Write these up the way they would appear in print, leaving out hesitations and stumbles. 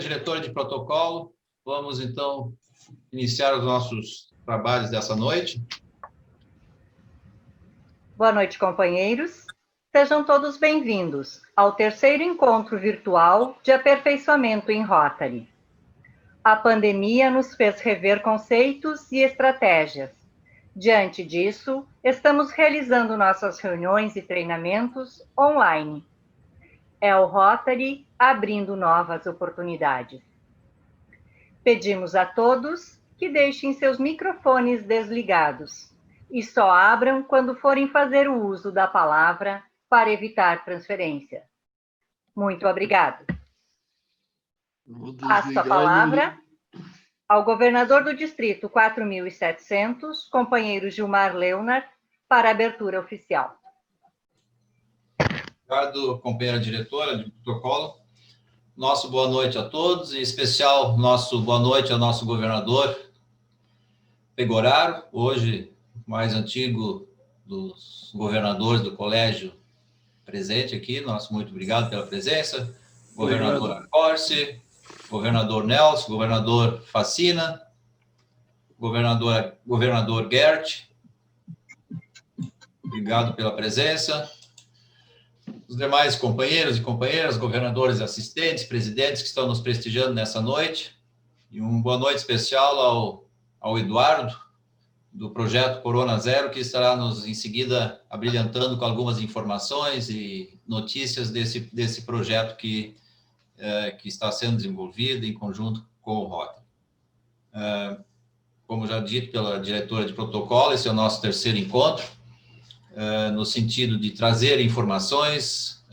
diretora de protocolo, vamos então iniciar os nossos trabalhos dessa noite. Boa noite, companheiros. Sejam todos bem-vindos ao terceiro encontro virtual de aperfeiçoamento em Rotary. A pandemia nos fez rever conceitos e estratégias. Diante disso, estamos realizando nossas reuniões e treinamentos online. É o Rotary abrindo novas oportunidades. Pedimos a todos que deixem seus microfones desligados e só abram quando forem fazer o uso da palavra para evitar transferência. Muito obrigado. Passo a palavra ao governador do Distrito 4.700, companheiro Gilmar Leonard, para a abertura oficial. Obrigado, companheira diretora de protocolo. Nosso boa noite a todos, em especial nosso boa noite ao nosso governador Pegoraro, hoje mais antigo dos governadores do colégio presente aqui. Nosso muito obrigado pela presença. Governador Acorce, governador Nelson, governador Facina, governador Gert, obrigado pela presença. Os demais companheiros e companheiras, governadores assistentes, presidentes que estão nos prestigiando nessa noite. E uma boa noite especial ao Eduardo, do projeto Corona Zero, que estará nos, em seguida, abrilhantando com algumas informações e notícias desse projeto que está sendo desenvolvido em conjunto com o Rotary. Como já dito pela diretora de protocolo, esse é o nosso terceiro encontro, no sentido de trazer informações,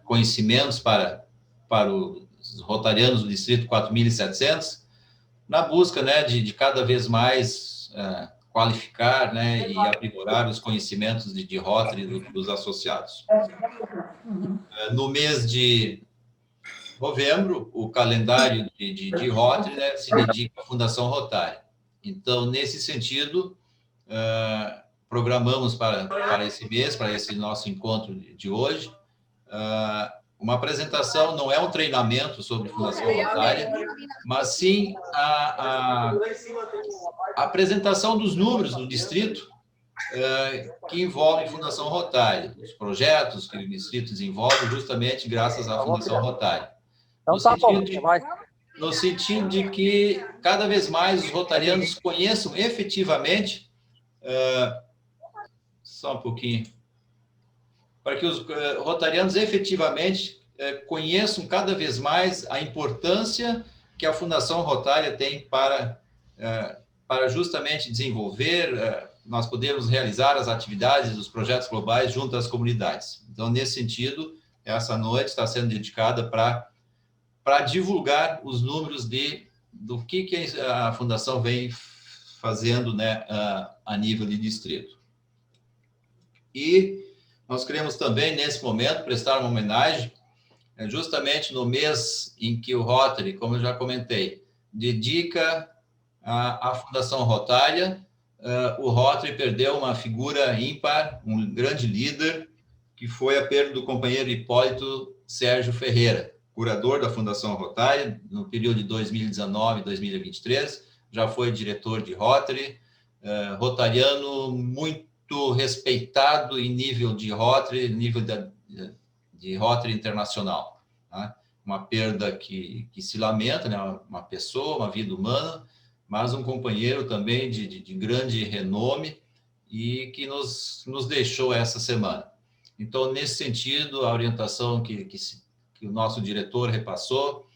conhecimentos para os rotarianos do Distrito 4.700, na busca, né, de cada vez mais qualificar, né, e aprimorar os conhecimentos de Rotary dos associados. No mês de novembro, o calendário de Rotary, né, se dedica à Fundação Rotary. Então, nesse sentido, programamos para esse mês, para esse nosso encontro de hoje, uma apresentação, não é um treinamento sobre Fundação Rotária, mas sim a apresentação dos números do distrito que envolvem Fundação Rotária, os projetos que o distrito desenvolve justamente graças à Fundação Rotária. No sentido de que cada vez mais os rotarianos conheçam efetivamente, só um pouquinho, para que os rotarianos efetivamente conheçam cada vez mais a importância que a Fundação Rotária tem para justamente desenvolver, nós podemos realizar as atividades dos projetos globais junto às comunidades. Então, nesse sentido, essa noite está sendo dedicada para divulgar os números do que a Fundação vem fazendo, né, a nível de distrito. E nós queremos também, nesse momento, prestar uma homenagem, justamente no mês em que o Rotary, como eu já comentei, dedica à Fundação Rotária. O Rotary perdeu uma figura ímpar, um grande líder, que foi a perda do companheiro Hipólito Sérgio Ferreira, curador da Fundação Rotária, no período de 2019 e 2023, já foi diretor de Rotary, rotariano muito respeitado em nível de Rotary, nível de Rotary internacional. Né? Uma perda que se lamenta, né? Uma pessoa, uma vida humana, mas um companheiro também de grande renome e que nos deixou essa semana. Então, nesse sentido, a orientação que o nosso diretor repassou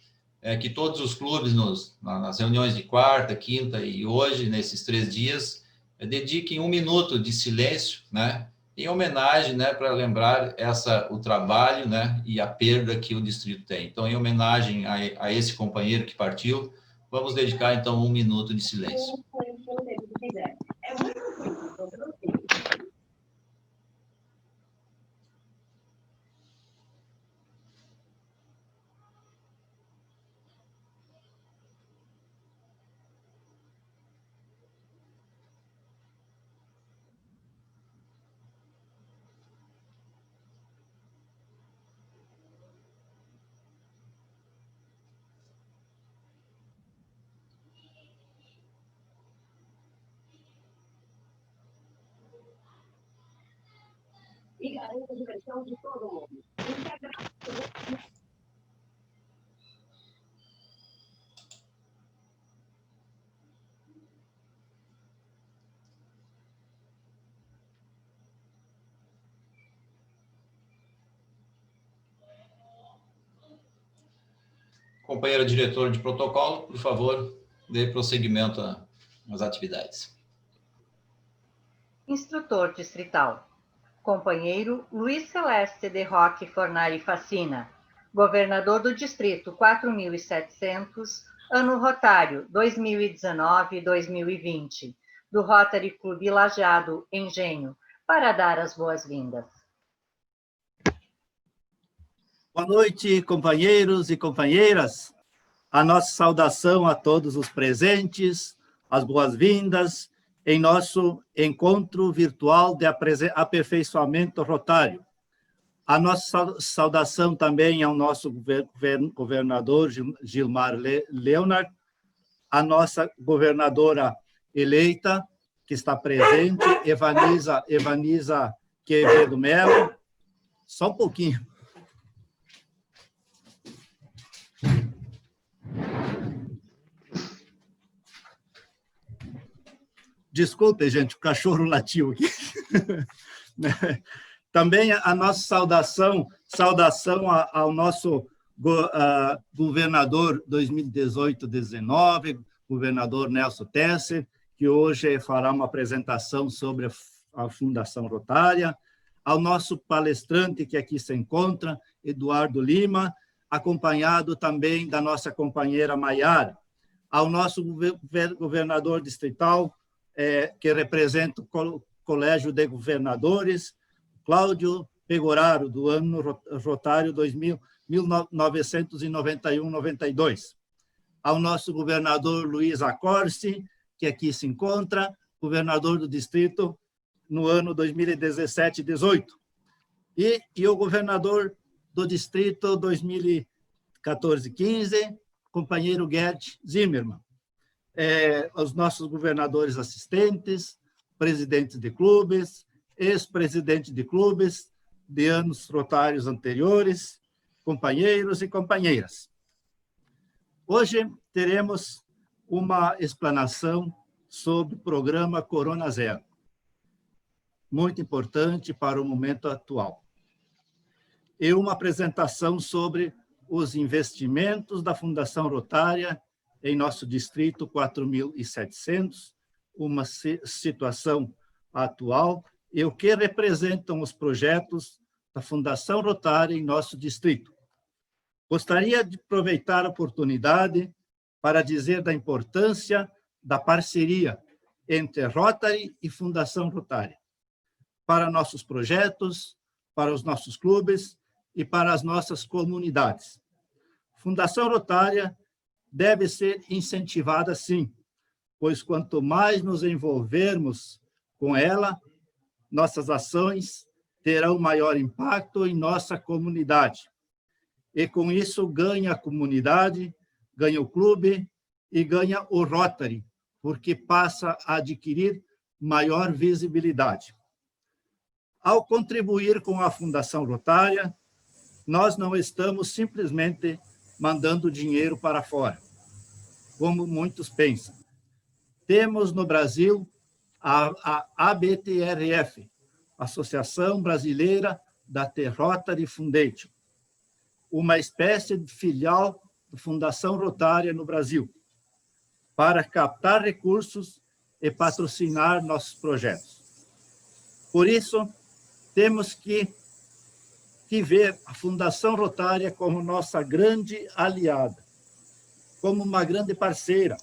é que todos os clubes, nas reuniões de quarta, quinta e hoje, nesses 3 dias, dediquem 1 minuto de silêncio, né, em homenagem, né, para lembrar o trabalho, né, e a perda que o distrito tem. Então, em homenagem a esse companheiro que partiu, vamos dedicar, então, 1 minuto de silêncio. e garanta a diversão de todo mundo. Companheiro diretor de protocolo, por favor, dê prosseguimento às atividades. Instrutor distrital. Companheiro Luiz Celeste de Roque Fornari Facina, governador do distrito 4.700, ano rotário 2019-2020, do Rotary Clube Lajeado Engenho, para dar as boas-vindas. Boa noite, companheiros e companheiras. A nossa saudação a todos os presentes, as boas-vindas em nosso encontro virtual de aperfeiçoamento rotário. A nossa saudação também ao nosso governador Gilmar Leonard, a nossa governadora eleita, que está presente, Evaniza Quevedo Melo. Só um pouquinho. Desculpe, gente, o cachorro latiu aqui. Também a nossa saudação ao nosso governador 2018-19, governador Nelson Tesser, que hoje fará uma apresentação sobre a Fundação Rotária, ao nosso palestrante que aqui se encontra, Eduardo Lima, acompanhado também da nossa companheira Maiara, ao nosso governador distrital, que representa o Colégio de Governadores, Cláudio Pegoraro, do ano rotário 1991-92. Ao nosso governador Luiz Accorsi, que aqui se encontra, governador do distrito no ano 2017-18. E o governador do distrito 2014-15, companheiro Gerd Zimmermann. Os nossos governadores assistentes, presidentes de clubes, ex-presidentes de clubes de anos rotários anteriores, companheiros e companheiras. Hoje teremos uma explanação sobre o programa Corona Zero, muito importante para o momento atual, e uma apresentação sobre os investimentos da Fundação Rotária em nosso distrito 4.700, uma situação atual e o que representam os projetos da Fundação Rotária em nosso distrito. Gostaria de aproveitar a oportunidade para dizer da importância da parceria entre Rotary e Fundação Rotária, para nossos projetos, para os nossos clubes e para as nossas comunidades. Fundação Rotária deve ser incentivada, sim, pois quanto mais nos envolvermos com ela, nossas ações terão maior impacto em nossa comunidade. E com isso ganha a comunidade, ganha o clube e ganha o Rotary, porque passa a adquirir maior visibilidade. Ao contribuir com a Fundação Rotária, nós não estamos simplesmente mandando dinheiro para fora, como muitos pensam. Temos no Brasil a ABTRF, Associação Brasileira da Rotary Foundation, uma espécie de filial da Fundação Rotária no Brasil, para captar recursos e patrocinar nossos projetos. Por isso, temos que ver a Fundação Rotária como nossa grande aliada, como uma grande parceira,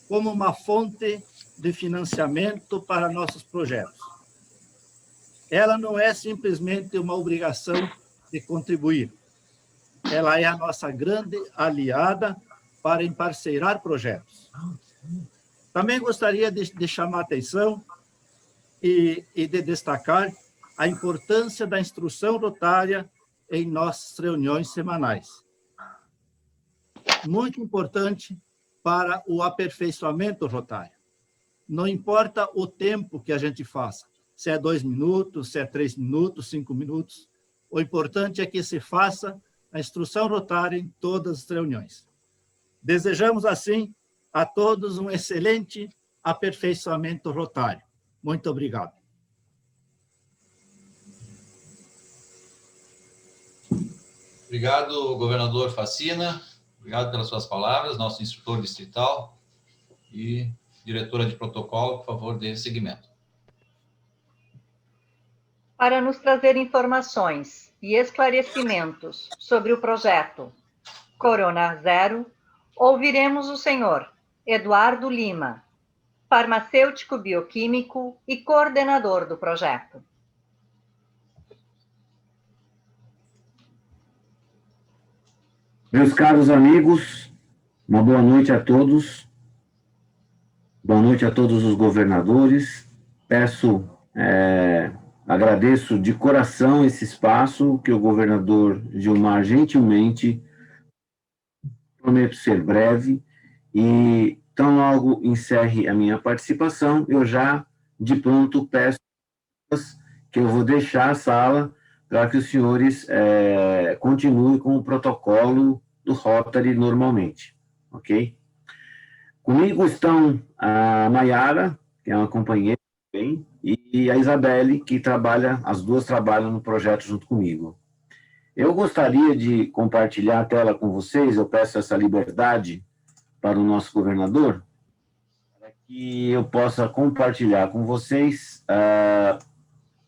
como uma fonte de financiamento para nossos projetos. Ela não é simplesmente uma obrigação de contribuir. Ela é a nossa grande aliada para emparceirar projetos. Também gostaria de chamar a atenção e de destacar a importância da instrução rotária em nossas reuniões semanais. Muito importante para o aperfeiçoamento rotário. Não importa o tempo que a gente faça, se é 2 minutos, se é 3 minutos, 5 minutos. O importante é que se faça a instrução rotária em todas as reuniões. Desejamos, assim, a todos um excelente aperfeiçoamento rotário. Muito obrigado. Obrigado, governador Facina. Obrigado pelas suas palavras, nosso instrutor distrital. E diretora de protocolo, por favor, dê seguimento. Para nos trazer informações e esclarecimentos sobre o projeto Corona Zero, ouviremos o senhor Eduardo Lima, farmacêutico bioquímico e coordenador do projeto. Meus caros amigos, uma boa noite a todos. Boa noite a todos os governadores. Agradeço de coração esse espaço que o governador Gilmar gentilmente, prometo ser breve, e tão logo encerre a minha participação, eu já de pronto peço que eu vou deixar a sala para que os senhores continuem com o protocolo do Rotary normalmente, ok? Comigo estão a Maiara, que é uma companheira também, e a Isabelle, que trabalha, as duas trabalham no projeto junto comigo. Eu gostaria de compartilhar a tela com vocês, eu peço essa liberdade para o nosso governador, para que eu possa compartilhar com vocês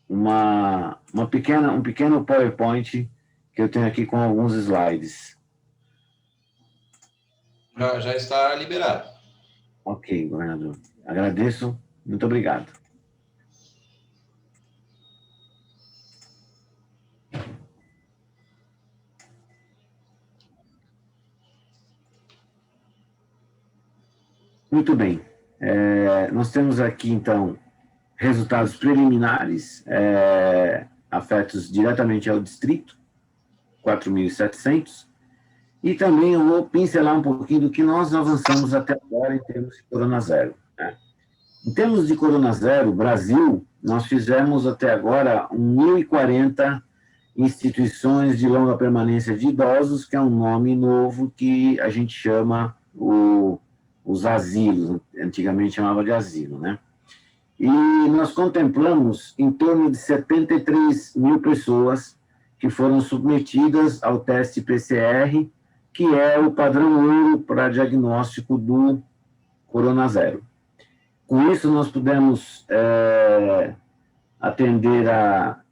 um pequeno PowerPoint que eu tenho aqui com alguns slides. Já está liberado. Ok, governador. Agradeço. Muito obrigado. Muito bem. Nós temos aqui, então, resultados preliminares afetos diretamente ao distrito, 4.700. E também eu vou pincelar um pouquinho do que nós avançamos até agora em termos de Corona Zero, né? Em termos de Corona Zero, Brasil, nós fizemos até agora 1.040 instituições de longa permanência de idosos, que é um nome novo que a gente chama os asilos, antigamente chamava de asilo, né? E nós contemplamos em torno de 73 mil pessoas que foram submetidas ao teste PCR, que é o padrão ouro para diagnóstico do Corona Zero. Com isso, nós pudemos atender a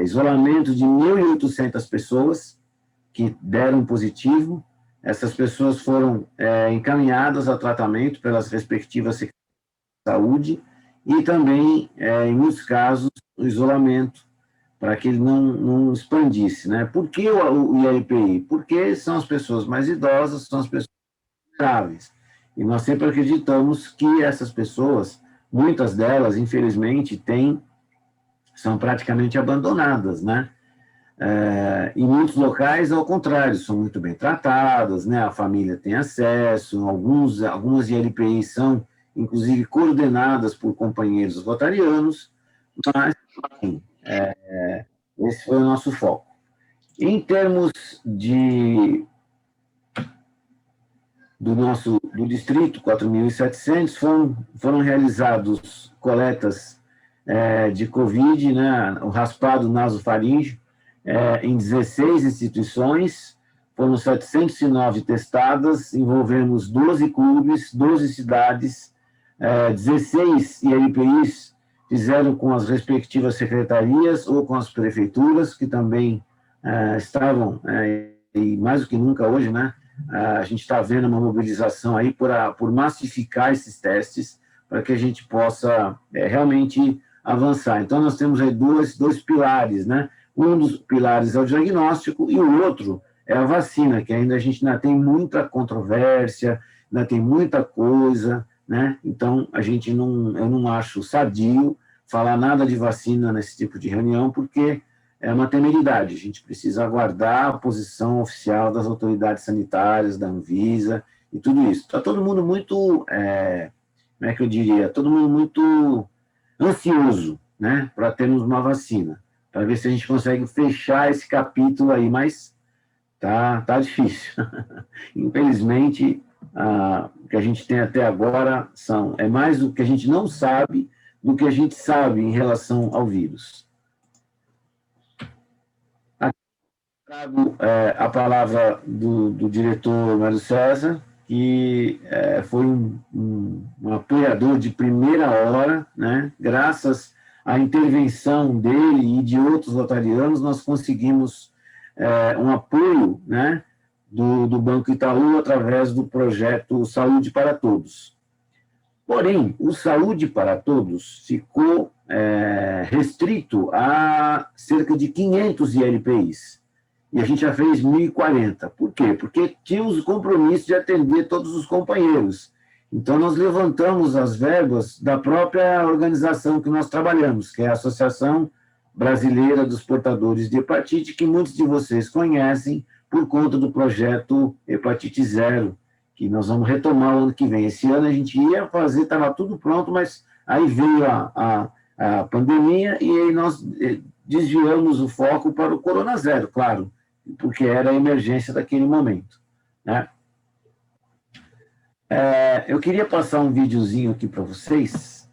isolamento de 1.800 pessoas que deram positivo. Essas pessoas foram encaminhadas a tratamento pelas respectivas secretarias de saúde e também, em muitos casos, o isolamento, para que ele não expandisse, né? Por que o ILPI? Porque são as pessoas mais idosas, são as pessoas graves. E nós sempre acreditamos que essas pessoas, muitas delas, infelizmente, são praticamente abandonadas, né? Em muitos locais, ao contrário, são muito bem tratadas, né? A família tem acesso, algumas ILPIs são, inclusive, coordenadas por companheiros rotarianos, mas, enfim, esse foi o nosso foco. Em termos do distrito, 4.700, foram realizados coletas de Covid, né, o raspado nasofaríngeo, em 16 instituições, foram 709 testadas, envolvemos 12 clubes, 12 cidades, 16 ILPIs fizeram com as respectivas secretarias ou com as prefeituras, que também estavam, e mais do que nunca hoje, né, a gente está vendo uma mobilização aí por massificar esses testes, para que a gente possa realmente avançar. Então, nós temos aí dois pilares, né? Um dos pilares é o diagnóstico e o outro é a vacina, que a gente ainda tem muita controvérsia, ainda tem muita coisa, né? Então, eu não acho sadio falar nada de vacina nesse tipo de reunião, porque é uma temeridade. A gente precisa aguardar a posição oficial das autoridades sanitárias, da Anvisa e tudo isso. Está todo mundo muito, como é que eu diria? Todo mundo muito ansioso né, para termos uma vacina, para ver se a gente consegue fechar esse capítulo aí, mas tá difícil. Infelizmente, o que a gente tem até agora é mais do que a gente não sabe do que a gente sabe em relação ao vírus. Aqui trago a palavra do diretor Mário César, que foi um apoiador de primeira hora, né? Graças à intervenção dele e de outros rotarianos, nós conseguimos um apoio, né, do Banco Itaú através do projeto Saúde para Todos. Porém, o Saúde para Todos ficou restrito a cerca de 500 ILPIs. E a gente já fez 1.040. Por quê? Porque tínhamos o compromisso de atender todos os companheiros. Então, nós levantamos as verbas da própria organização que nós trabalhamos, que é a Associação Brasileira dos Portadores de Hepatite, que muitos de vocês conhecem por conta do projeto Hepatite Zero, que nós vamos retomar o ano que vem. Esse ano a gente ia fazer, estava tudo pronto, mas aí veio a pandemia e aí nós desviamos o foco para o Corona Zero, claro, porque era a emergência daquele momento, né? Eu queria passar um videozinho aqui para vocês.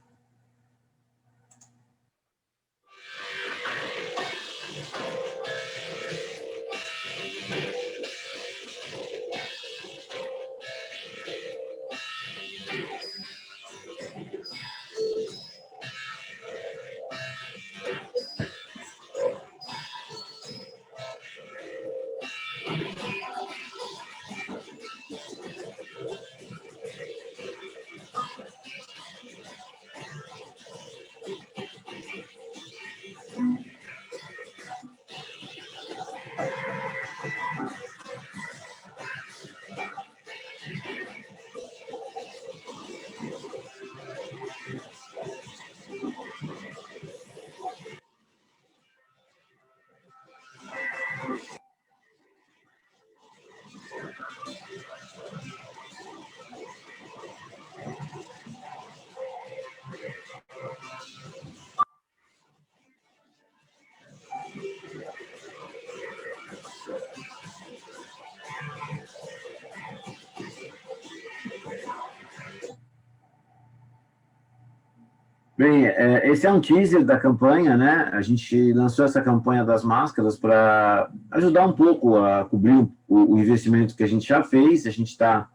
Bem, esse é um teaser da campanha, né? A gente lançou essa campanha das máscaras para ajudar um pouco a cobrir o investimento que a gente já fez. A gente está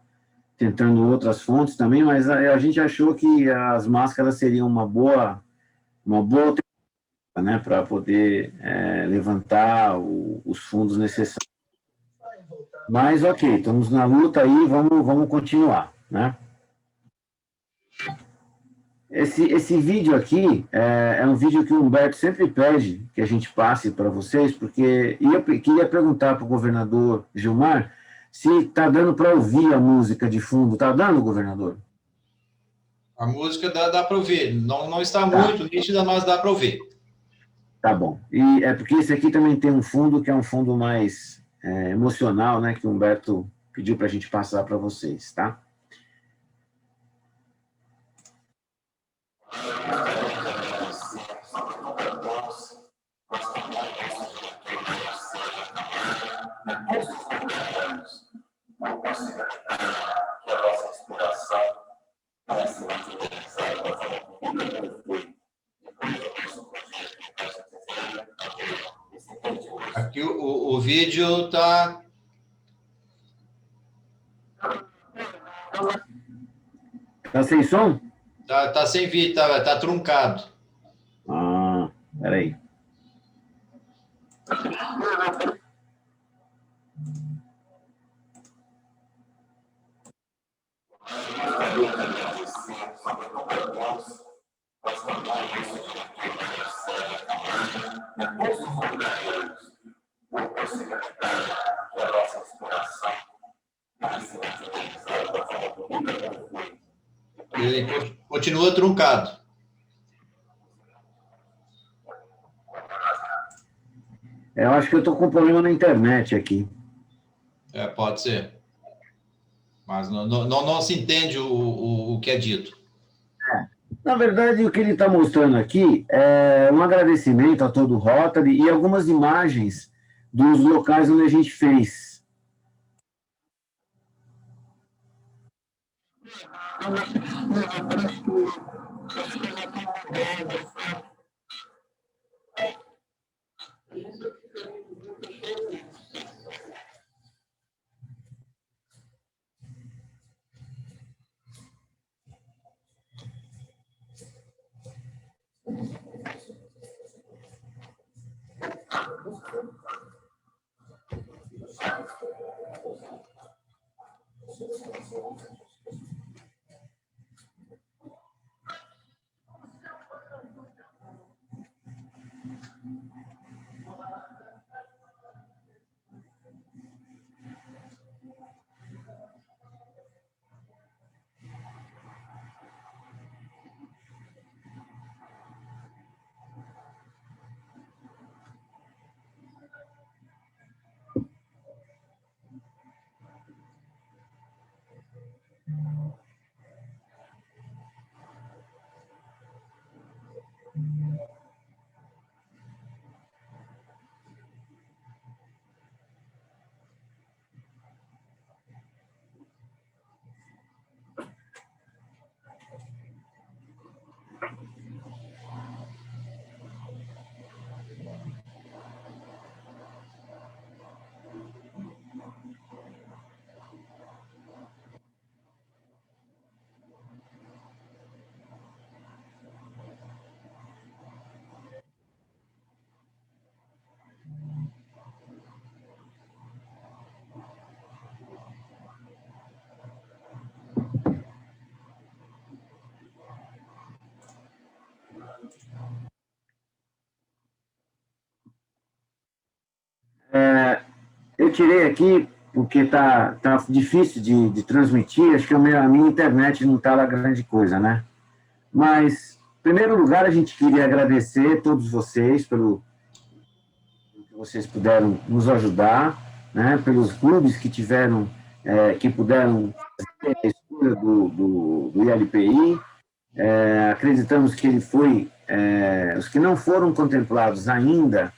tentando outras fontes também, mas a gente achou que as máscaras seriam uma boa alternativa, né, para poder levantar os fundos necessários. Mas, ok, estamos na luta aí, vamos continuar, né? Esse vídeo aqui é um vídeo que o Humberto sempre pede que a gente passe para vocês, porque queria perguntar para o governador Gilmar se está dando para ouvir a música de fundo. Está dando, governador? A música dá para ouvir. Não está muito nítida, mas dá para ouvir. Tá bom. E é porque esse aqui também tem um fundo que é um fundo mais emocional, né, que o Humberto pediu para a gente passar para vocês, tá? Aqui o vídeo está... Tá sem som? Tá sem vídeo, tá truncado. Peraí. Ele continua truncado. Eu acho que eu estou com problema na internet aqui. Pode ser. Mas não se entende o que é dito. Na verdade, o que ele está mostrando aqui é um agradecimento a todo o Rotary e algumas imagens dos locais onde a gente fez. Eu tirei aqui porque tá difícil de transmitir, acho que a minha internet não está lá grande coisa, né? Mas, em primeiro lugar, a gente queria agradecer a todos vocês pelo que vocês puderam nos ajudar, né? Pelos clubes que tiveram, que puderam fazer a escolha do ILPI. Acreditamos que ele foi, os que não foram contemplados ainda,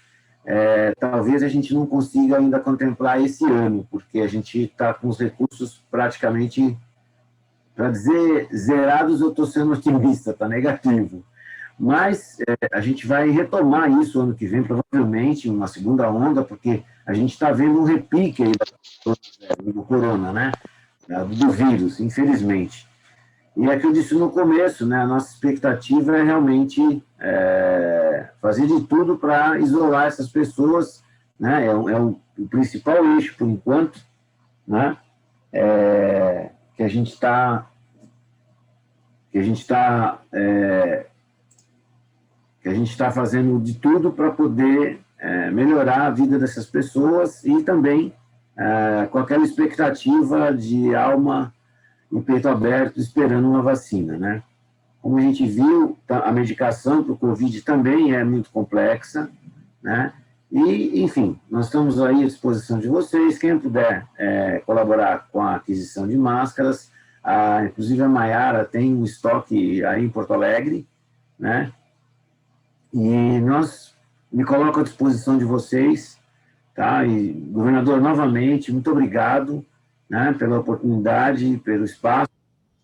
talvez a gente não consiga ainda contemplar esse ano, porque a gente está com os recursos praticamente, para dizer zerados, eu estou sendo otimista, está negativo. Mas a gente vai retomar isso ano que vem, provavelmente, uma segunda onda, porque a gente está vendo um repique aí do corona, né? Do vírus, infelizmente. E é que eu disse no começo, né? A nossa expectativa é realmente fazer de tudo para isolar essas pessoas, né? O principal eixo, por enquanto, né? Que a gente está fazendo de tudo para poder melhorar a vida dessas pessoas e também com aquela expectativa de alma e peito aberto esperando uma vacina, né? Como a gente viu, a medicação para o Covid também é muito complexa, né? E, enfim, nós estamos aí à disposição de vocês. Quem puder colaborar com a aquisição de máscaras, inclusive a Maiara tem um estoque aí em Porto Alegre, né? E me coloco à disposição de vocês, tá? E, governador, novamente, muito obrigado, né, pela oportunidade, pelo espaço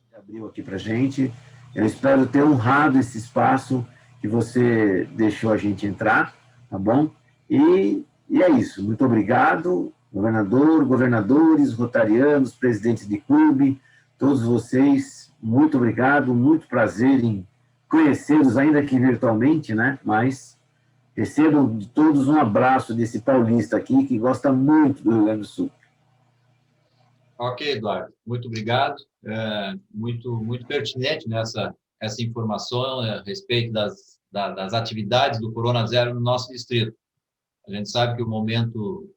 que abriu aqui para a gente. Eu espero ter honrado esse espaço que você deixou a gente entrar, tá bom? E é isso. Muito obrigado, governador, governadores, rotarianos, presidentes de clube, todos vocês, muito obrigado, muito prazer em conhecê-los, ainda que virtualmente, né? Mas recebam de todos um abraço desse paulista aqui, que gosta muito do Rio Grande do Sul. Ok, Eduardo, muito obrigado. Muito pertinente essa informação a respeito das atividades do Corona Zero no nosso distrito. A gente sabe que o momento,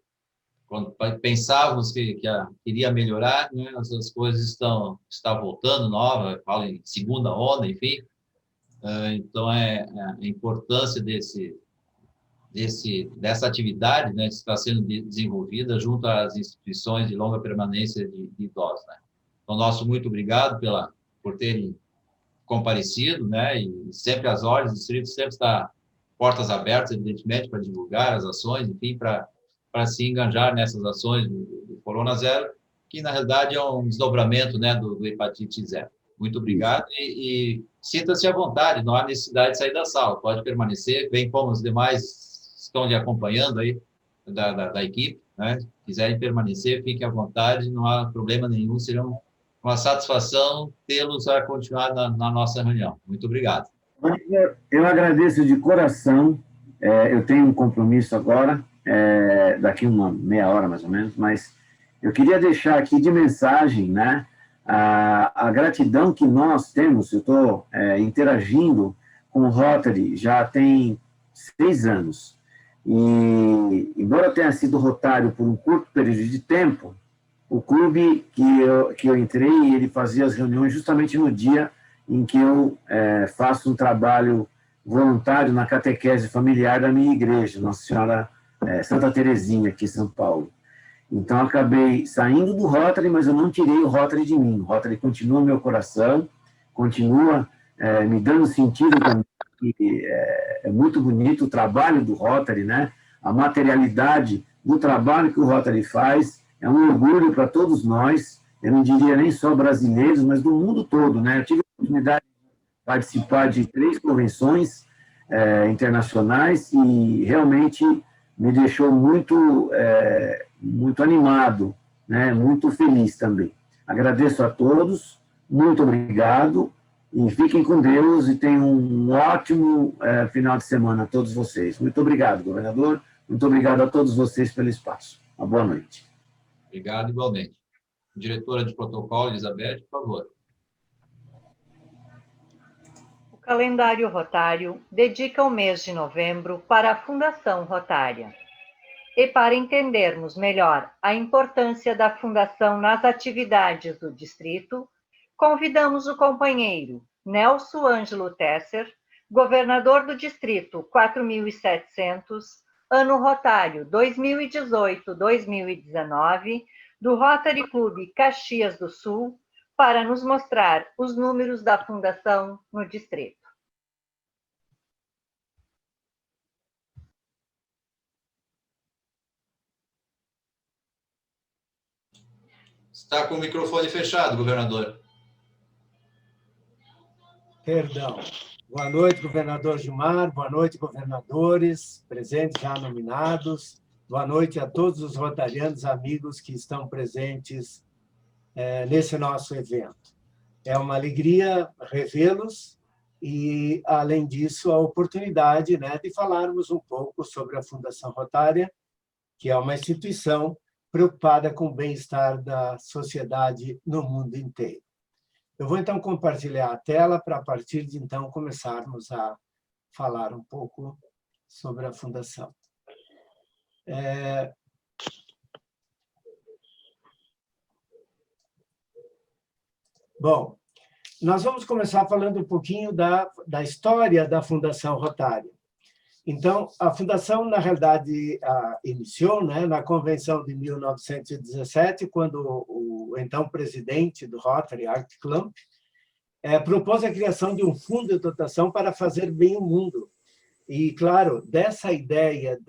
quando pensávamos que iria melhorar, né, as coisas estão voltando nova, falo em segunda onda, enfim. Então, a importância dessa atividade, né, que está sendo desenvolvida junto às instituições de longa permanência de idosos, né? Então, muito obrigado por terem comparecido, né? E sempre às ordens, o distrito sempre está portas abertas, evidentemente, para divulgar as ações, enfim, para se engajar nessas ações do Corona Zero, que, na realidade, é um desdobramento, né, do Hepatite Zero. Muito obrigado e sinta-se à vontade, não há necessidade de sair da sala, pode permanecer, bem como os demais estão lhe acompanhando aí, da equipe, né? Se quiserem permanecer, fiquem à vontade, não há problema nenhum, será uma satisfação tê-los a continuar na nossa reunião. Muito obrigado. Eu agradeço de coração, eu tenho um compromisso agora, daqui uma meia hora mais ou menos, mas eu queria deixar aqui de mensagem, né, a gratidão que nós temos. Eu estou interagindo com o Rotary já tem 6 anos, e embora eu tenha sido rotário por um curto período de tempo, o clube que eu entrei, ele fazia as reuniões justamente no dia em que eu faço um trabalho voluntário na catequese familiar da minha igreja, Nossa Senhora Santa Terezinha, aqui em São Paulo. Então, acabei saindo do Rotary, mas eu não tirei o Rotary de mim. O Rotary continua no meu coração, continua me dando sentido também. É muito bonito o trabalho do Rotary, né? A materialidade do trabalho que o Rotary faz é um orgulho para todos nós. Eu não diria nem só brasileiros, mas do mundo todo, né? Eu tive a oportunidade de participar de 3 convenções internacionais e realmente me deixou muito animado, né? Muito feliz também. Agradeço a todos, muito obrigado, e fiquem com Deus e tenham um ótimo final de semana a todos vocês. Muito obrigado, governador, muito obrigado a todos vocês pelo espaço. Uma boa noite. Obrigado, igualmente. Diretora de protocolo, Elizabeth, por favor. O calendário rotário dedica o mês de novembro para a Fundação Rotária. E para entendermos melhor a importância da Fundação nas atividades do Distrito, convidamos o companheiro Nelson Ângelo Tesser, governador do Distrito 4.700, ano rotário 2018-2019, do Rotary Clube Caxias do Sul, para nos mostrar os números da Fundação no Distrito. Está com o microfone fechado, governador. Perdão. Boa noite, governador Gilmar. Boa noite, governadores, presentes já nominados. Boa noite a todos os rotarianos amigos que estão presentes nesse nosso evento. É uma alegria revê-los e, além disso, a oportunidade, né, de falarmos um pouco sobre a Fundação Rotária, que é uma instituição preocupada com o bem-estar da sociedade no mundo inteiro. Eu vou, então, compartilhar a tela para, a partir de então, começarmos a falar um pouco sobre a Fundação. Bom, nós vamos começar falando um pouquinho da história da Fundação Rotária. Então, a Fundação, na realidade, iniciou, né, na Convenção de 1917, quando o então presidente do Rotary, Art Klump, propôs a criação de um fundo de dotação para fazer bem o mundo. E, claro, dessa ideia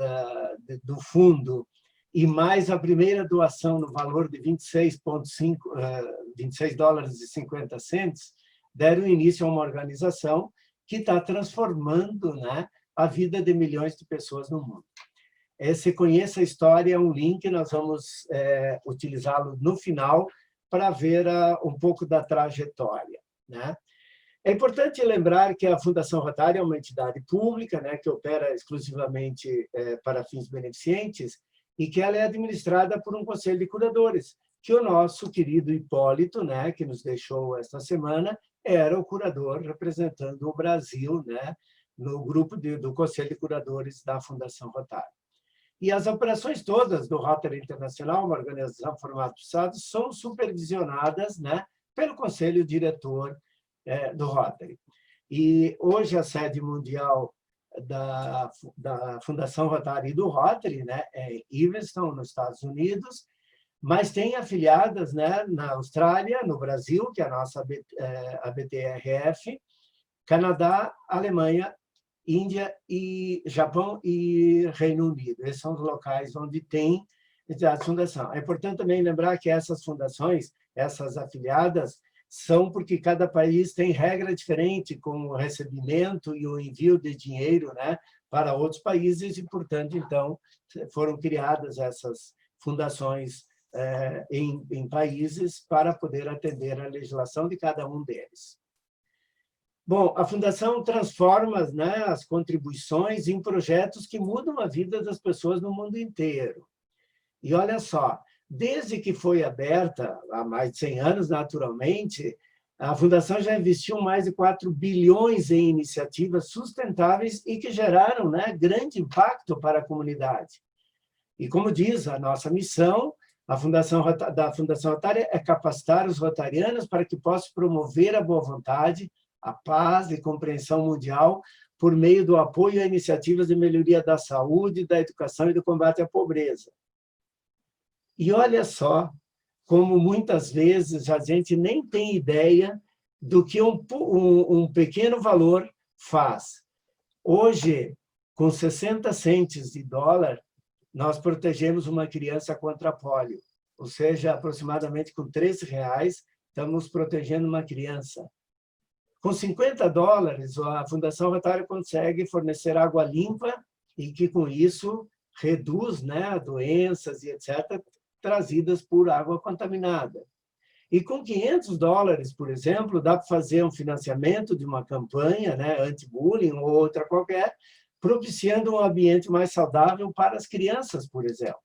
do fundo e mais a primeira doação no valor de 26 dólares e 50 cents, deram início a uma organização que está transformando, né, a vida de milhões de pessoas no mundo. Se conhece a história, é um link, nós vamos utilizá-lo no final para ver um pouco da trajetória, né? É importante lembrar que a Fundação Rotária é uma entidade pública, né, que opera exclusivamente para fins beneficentes e que ela é administrada por um conselho de curadores, que o nosso querido Hipólito, né, que nos deixou esta semana, era o curador representando o Brasil, né, no grupo do Conselho de Curadores da Fundação Rotária. E as operações todas do Rotary Internacional, uma organização formada por estados, são supervisionadas, né, pelo Conselho Diretor do Rotary. E hoje a sede mundial da Fundação Rotária e do Rotary, né, é Evanston, nos Estados Unidos, mas tem afiliadas, né, na Austrália, no Brasil, que é a nossa ABTRF, Canadá, Alemanha, Índia, e Japão e Reino Unido. Esses são os locais onde tem entidade de fundação. É importante também lembrar que essas fundações, essas afiliadas, são porque cada país tem regra diferente com o recebimento e o envio de dinheiro, né, para outros países, e, portanto, então, foram criadas essas fundações em países para poder atender a legislação de cada um deles. Bom, a Fundação transforma, né, as contribuições em projetos que mudam a vida das pessoas no mundo inteiro. E olha só, desde que foi aberta, há mais de 100 anos, naturalmente, a Fundação já investiu mais de 4 bilhões em iniciativas sustentáveis e que geraram, né, grande impacto para a comunidade. E como diz a nossa missão, a Fundação Rotária é capacitar os rotarianos para que possam promover a boa vontade, a paz e compreensão mundial por meio do apoio a iniciativas de melhoria da saúde, da educação e do combate à pobreza. E olha só como muitas vezes a gente nem tem ideia do que um pequeno valor faz. Hoje, com 60 centes de dólar, nós protegemos uma criança contra pólio, ou seja, aproximadamente com R$13, estamos protegendo uma criança. Com 50 dólares, a Fundação Rotária consegue fornecer água limpa e que, com isso, reduz, né, doenças e etc., trazidas por água contaminada. E com 500 dólares, por exemplo, dá para fazer um financiamento de uma campanha, né, anti-bullying ou outra qualquer, propiciando um ambiente mais saudável para as crianças, por exemplo.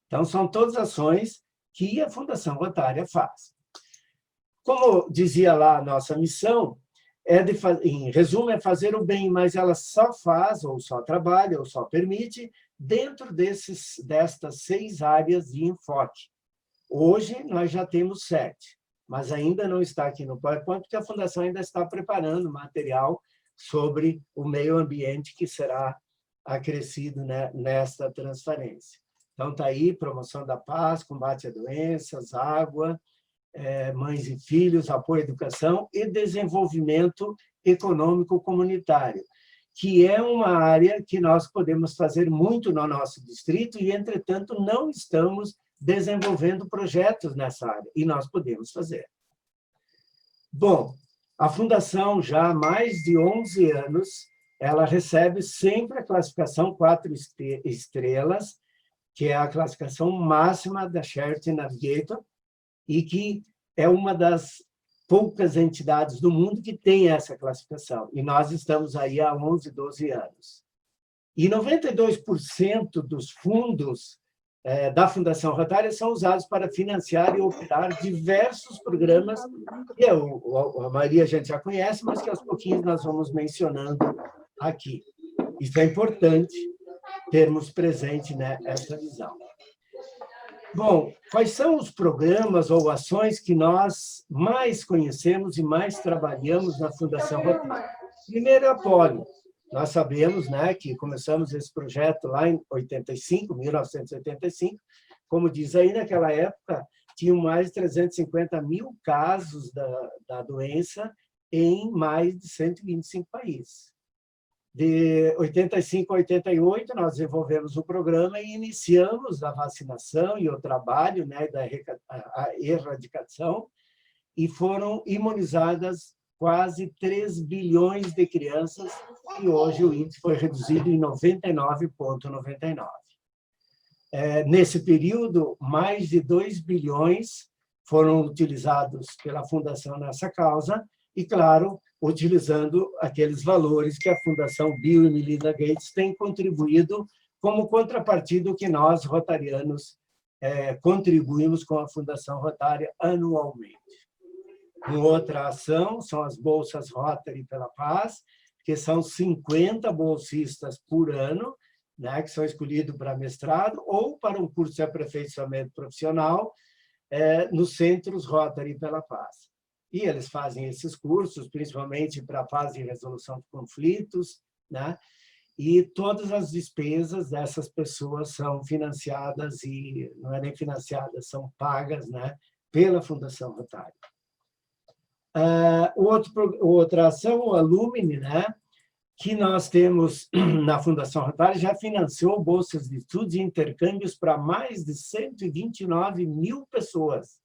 Então, são todas ações que a Fundação Rotária faz. Como dizia lá a nossa missão, em resumo, é fazer o bem, mas ela só faz, ou só trabalha, ou só permite, dentro destas 6 áreas de enfoque. Hoje, nós já temos 7, mas ainda não está aqui no PowerPoint, porque a Fundação ainda está preparando material sobre o meio ambiente que será acrescido, né, nesta transferência. Então, está aí, promoção da paz, combate a doenças, água, mães e filhos, apoio à educação e desenvolvimento econômico comunitário, que é uma área que nós podemos fazer muito no nosso distrito e, entretanto, não estamos desenvolvendo projetos nessa área, e nós podemos fazer. Bom, a Fundação, já há mais de 11 anos, ela recebe sempre a classificação 4 estrelas, que é a classificação máxima da Charity Navigator, e que é uma das poucas entidades do mundo que tem essa classificação. E nós estamos aí há 11, 12 anos. E 92% dos fundos da Fundação Rotária são usados para financiar e operar diversos programas que a maioria a gente já conhece, mas que aos pouquinhos nós vamos mencionando aqui. Isso é importante termos presente, né, essa visão. Bom, quais são os programas ou ações que nós mais conhecemos e mais trabalhamos na Fundação Rotária? Primeiro é a polio. Nós sabemos, né, que começamos esse projeto lá em 1985. Como diz aí, naquela época, tinham mais de 350 mil casos da doença em mais de 125 países. De 85 a 88, nós desenvolvemos o programa e iniciamos a vacinação e o trabalho, né, da erradicação, e foram imunizadas quase 3 bilhões de crianças, e hoje o índice foi reduzido em 99,99. Nesse período, mais de 2 bilhões foram utilizados pela Fundação nessa causa, e, claro, utilizando aqueles valores que a Fundação Bill e Melinda Gates tem contribuído como contrapartida que nós, rotarianos, contribuímos com a Fundação Rotária anualmente. Uma outra ação são as bolsas Rotary pela Paz, que são 50 bolsistas por ano, né, que são escolhidos para mestrado ou para um curso de aperfeiçoamento profissional nos centros Rotary pela Paz. E eles fazem esses cursos, principalmente para a paz e resolução de conflitos, né? e todas as despesas dessas pessoas são financiadas, e não é nem financiadas, são pagas, né, pela Fundação Rotária. Outra ação, o Alumni, né, que nós temos na Fundação Rotária, já financiou bolsas de estudos e intercâmbios para mais de 129 mil pessoas.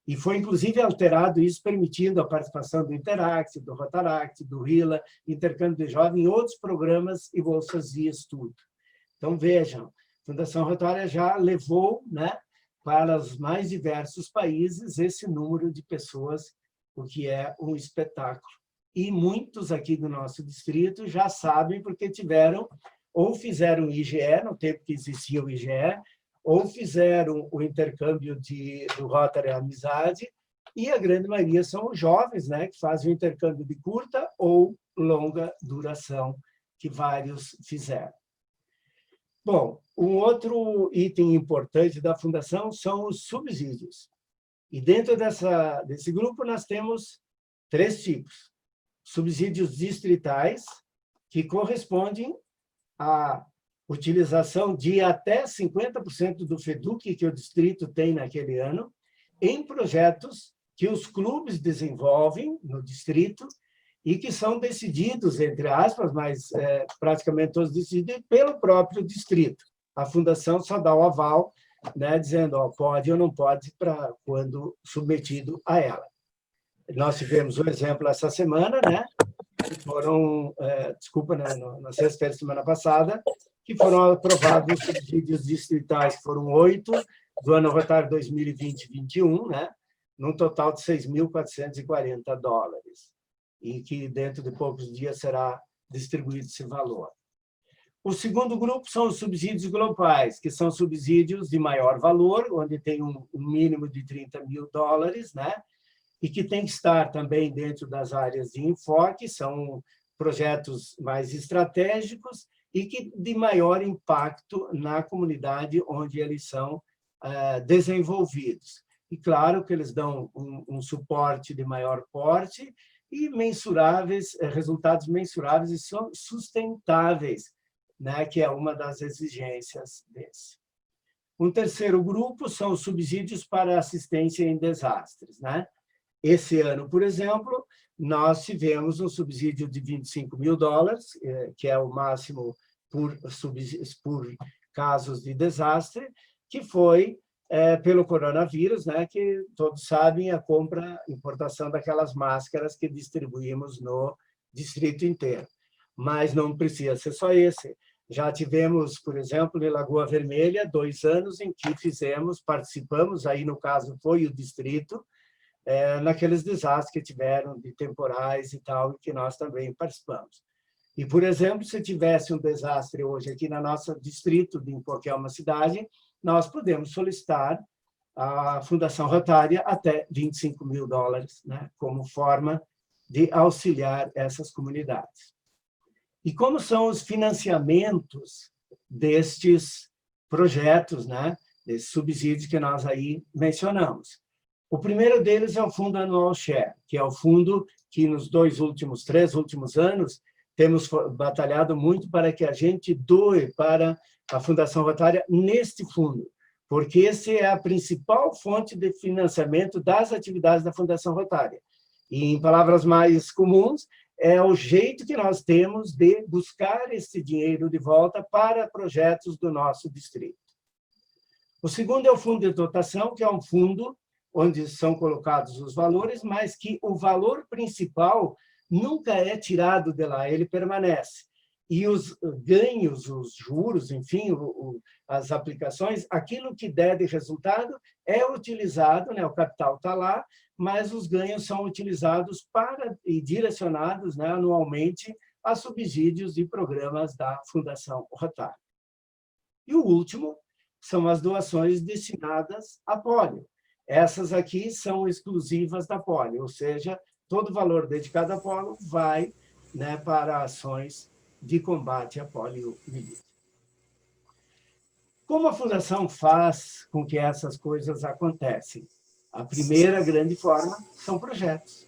E foi, inclusive, alterado isso, permitindo a participação do Interact, do Rotaract, do RILA, intercâmbio de jovens, em outros programas e bolsas de estudo. Então, vejam, a Fundação Rotária já levou, né, para os mais diversos países esse número de pessoas, o que é um espetáculo. E muitos aqui do nosso distrito já sabem, porque tiveram, ou fizeram o IGE, no tempo que existia o IGE, ou fizeram o intercâmbio do Rotary Amizade, e a grande maioria são os jovens, né, que fazem o intercâmbio de curta ou longa duração, que vários fizeram. Bom, um outro item importante da Fundação são os subsídios. E dentro desse grupo nós temos 3 tipos. Subsídios distritais, que correspondem à utilização de até 50% do FEDUC que o distrito tem naquele ano, em projetos que os clubes desenvolvem no distrito e que são decididos, entre aspas, mas praticamente todos decididos pelo próprio distrito. A Fundação só dá o aval, né, dizendo, ó, pode ou não pode, para quando submetido a ela. Nós tivemos um exemplo essa semana, né, que foram, na sexta-feira, semana passada, que foram aprovados os subsídios distritais, que foram 8, do ano rotário 2020-21, né, num total de $6.440, e que dentro de poucos dias será distribuído esse valor. O segundo grupo são os subsídios globais, que são subsídios de maior valor, onde tem um mínimo de $30 mil, né, e que tem que estar também dentro das áreas de enfoque, são projetos mais estratégicos e que de maior impacto na comunidade onde eles são desenvolvidos. E claro que eles dão um suporte de maior porte e resultados mensuráveis e sustentáveis, né, que é uma das exigências desse. Um terceiro grupo são os subsídios para assistência em desastres, né? Esse ano, por exemplo, nós tivemos um subsídio de $25 mil, que é o máximo por casos de desastre, que foi pelo coronavírus, né, que todos sabem, a importação daquelas máscaras que distribuímos no distrito inteiro. Mas não precisa ser só esse. Já tivemos, por exemplo, em Lagoa Vermelha, 2 anos em que participamos, aí no caso foi o distrito, naqueles desastres que tiveram de temporais e tal, e que nós também participamos. E, por exemplo, se tivesse um desastre hoje aqui no nosso distrito, em qualquer uma cidade, nós podemos solicitar à Fundação Rotária até $25 mil, né, como forma de auxiliar essas comunidades. E como são os financiamentos destes projetos, né, desses subsídios que nós aí mencionamos? O primeiro deles é o Fundo Anual Share, que é o fundo que nos 3 últimos anos temos batalhado muito para que a gente doe para a Fundação Rotária neste fundo, porque esse é a principal fonte de financiamento das atividades da Fundação Rotária. E, em palavras mais comuns, é o jeito que nós temos de buscar esse dinheiro de volta para projetos do nosso distrito. O segundo é o Fundo de Dotação, que é um fundo onde são colocados os valores, mas que o valor principal nunca é tirado de lá, ele permanece. E os ganhos, os juros, enfim, as aplicações, aquilo que der de resultado é utilizado, né, o capital está lá, mas os ganhos são utilizados e direcionados, né, anualmente a subsídios de programas da Fundação Rotária. E o último são as doações destinadas à polio. Essas aqui são exclusivas da polio, ou seja, todo o valor dedicado à polio vai, né, para ações de combate à poliomielite. Como a Fundação faz com que essas coisas acontecem? A primeira grande forma são projetos.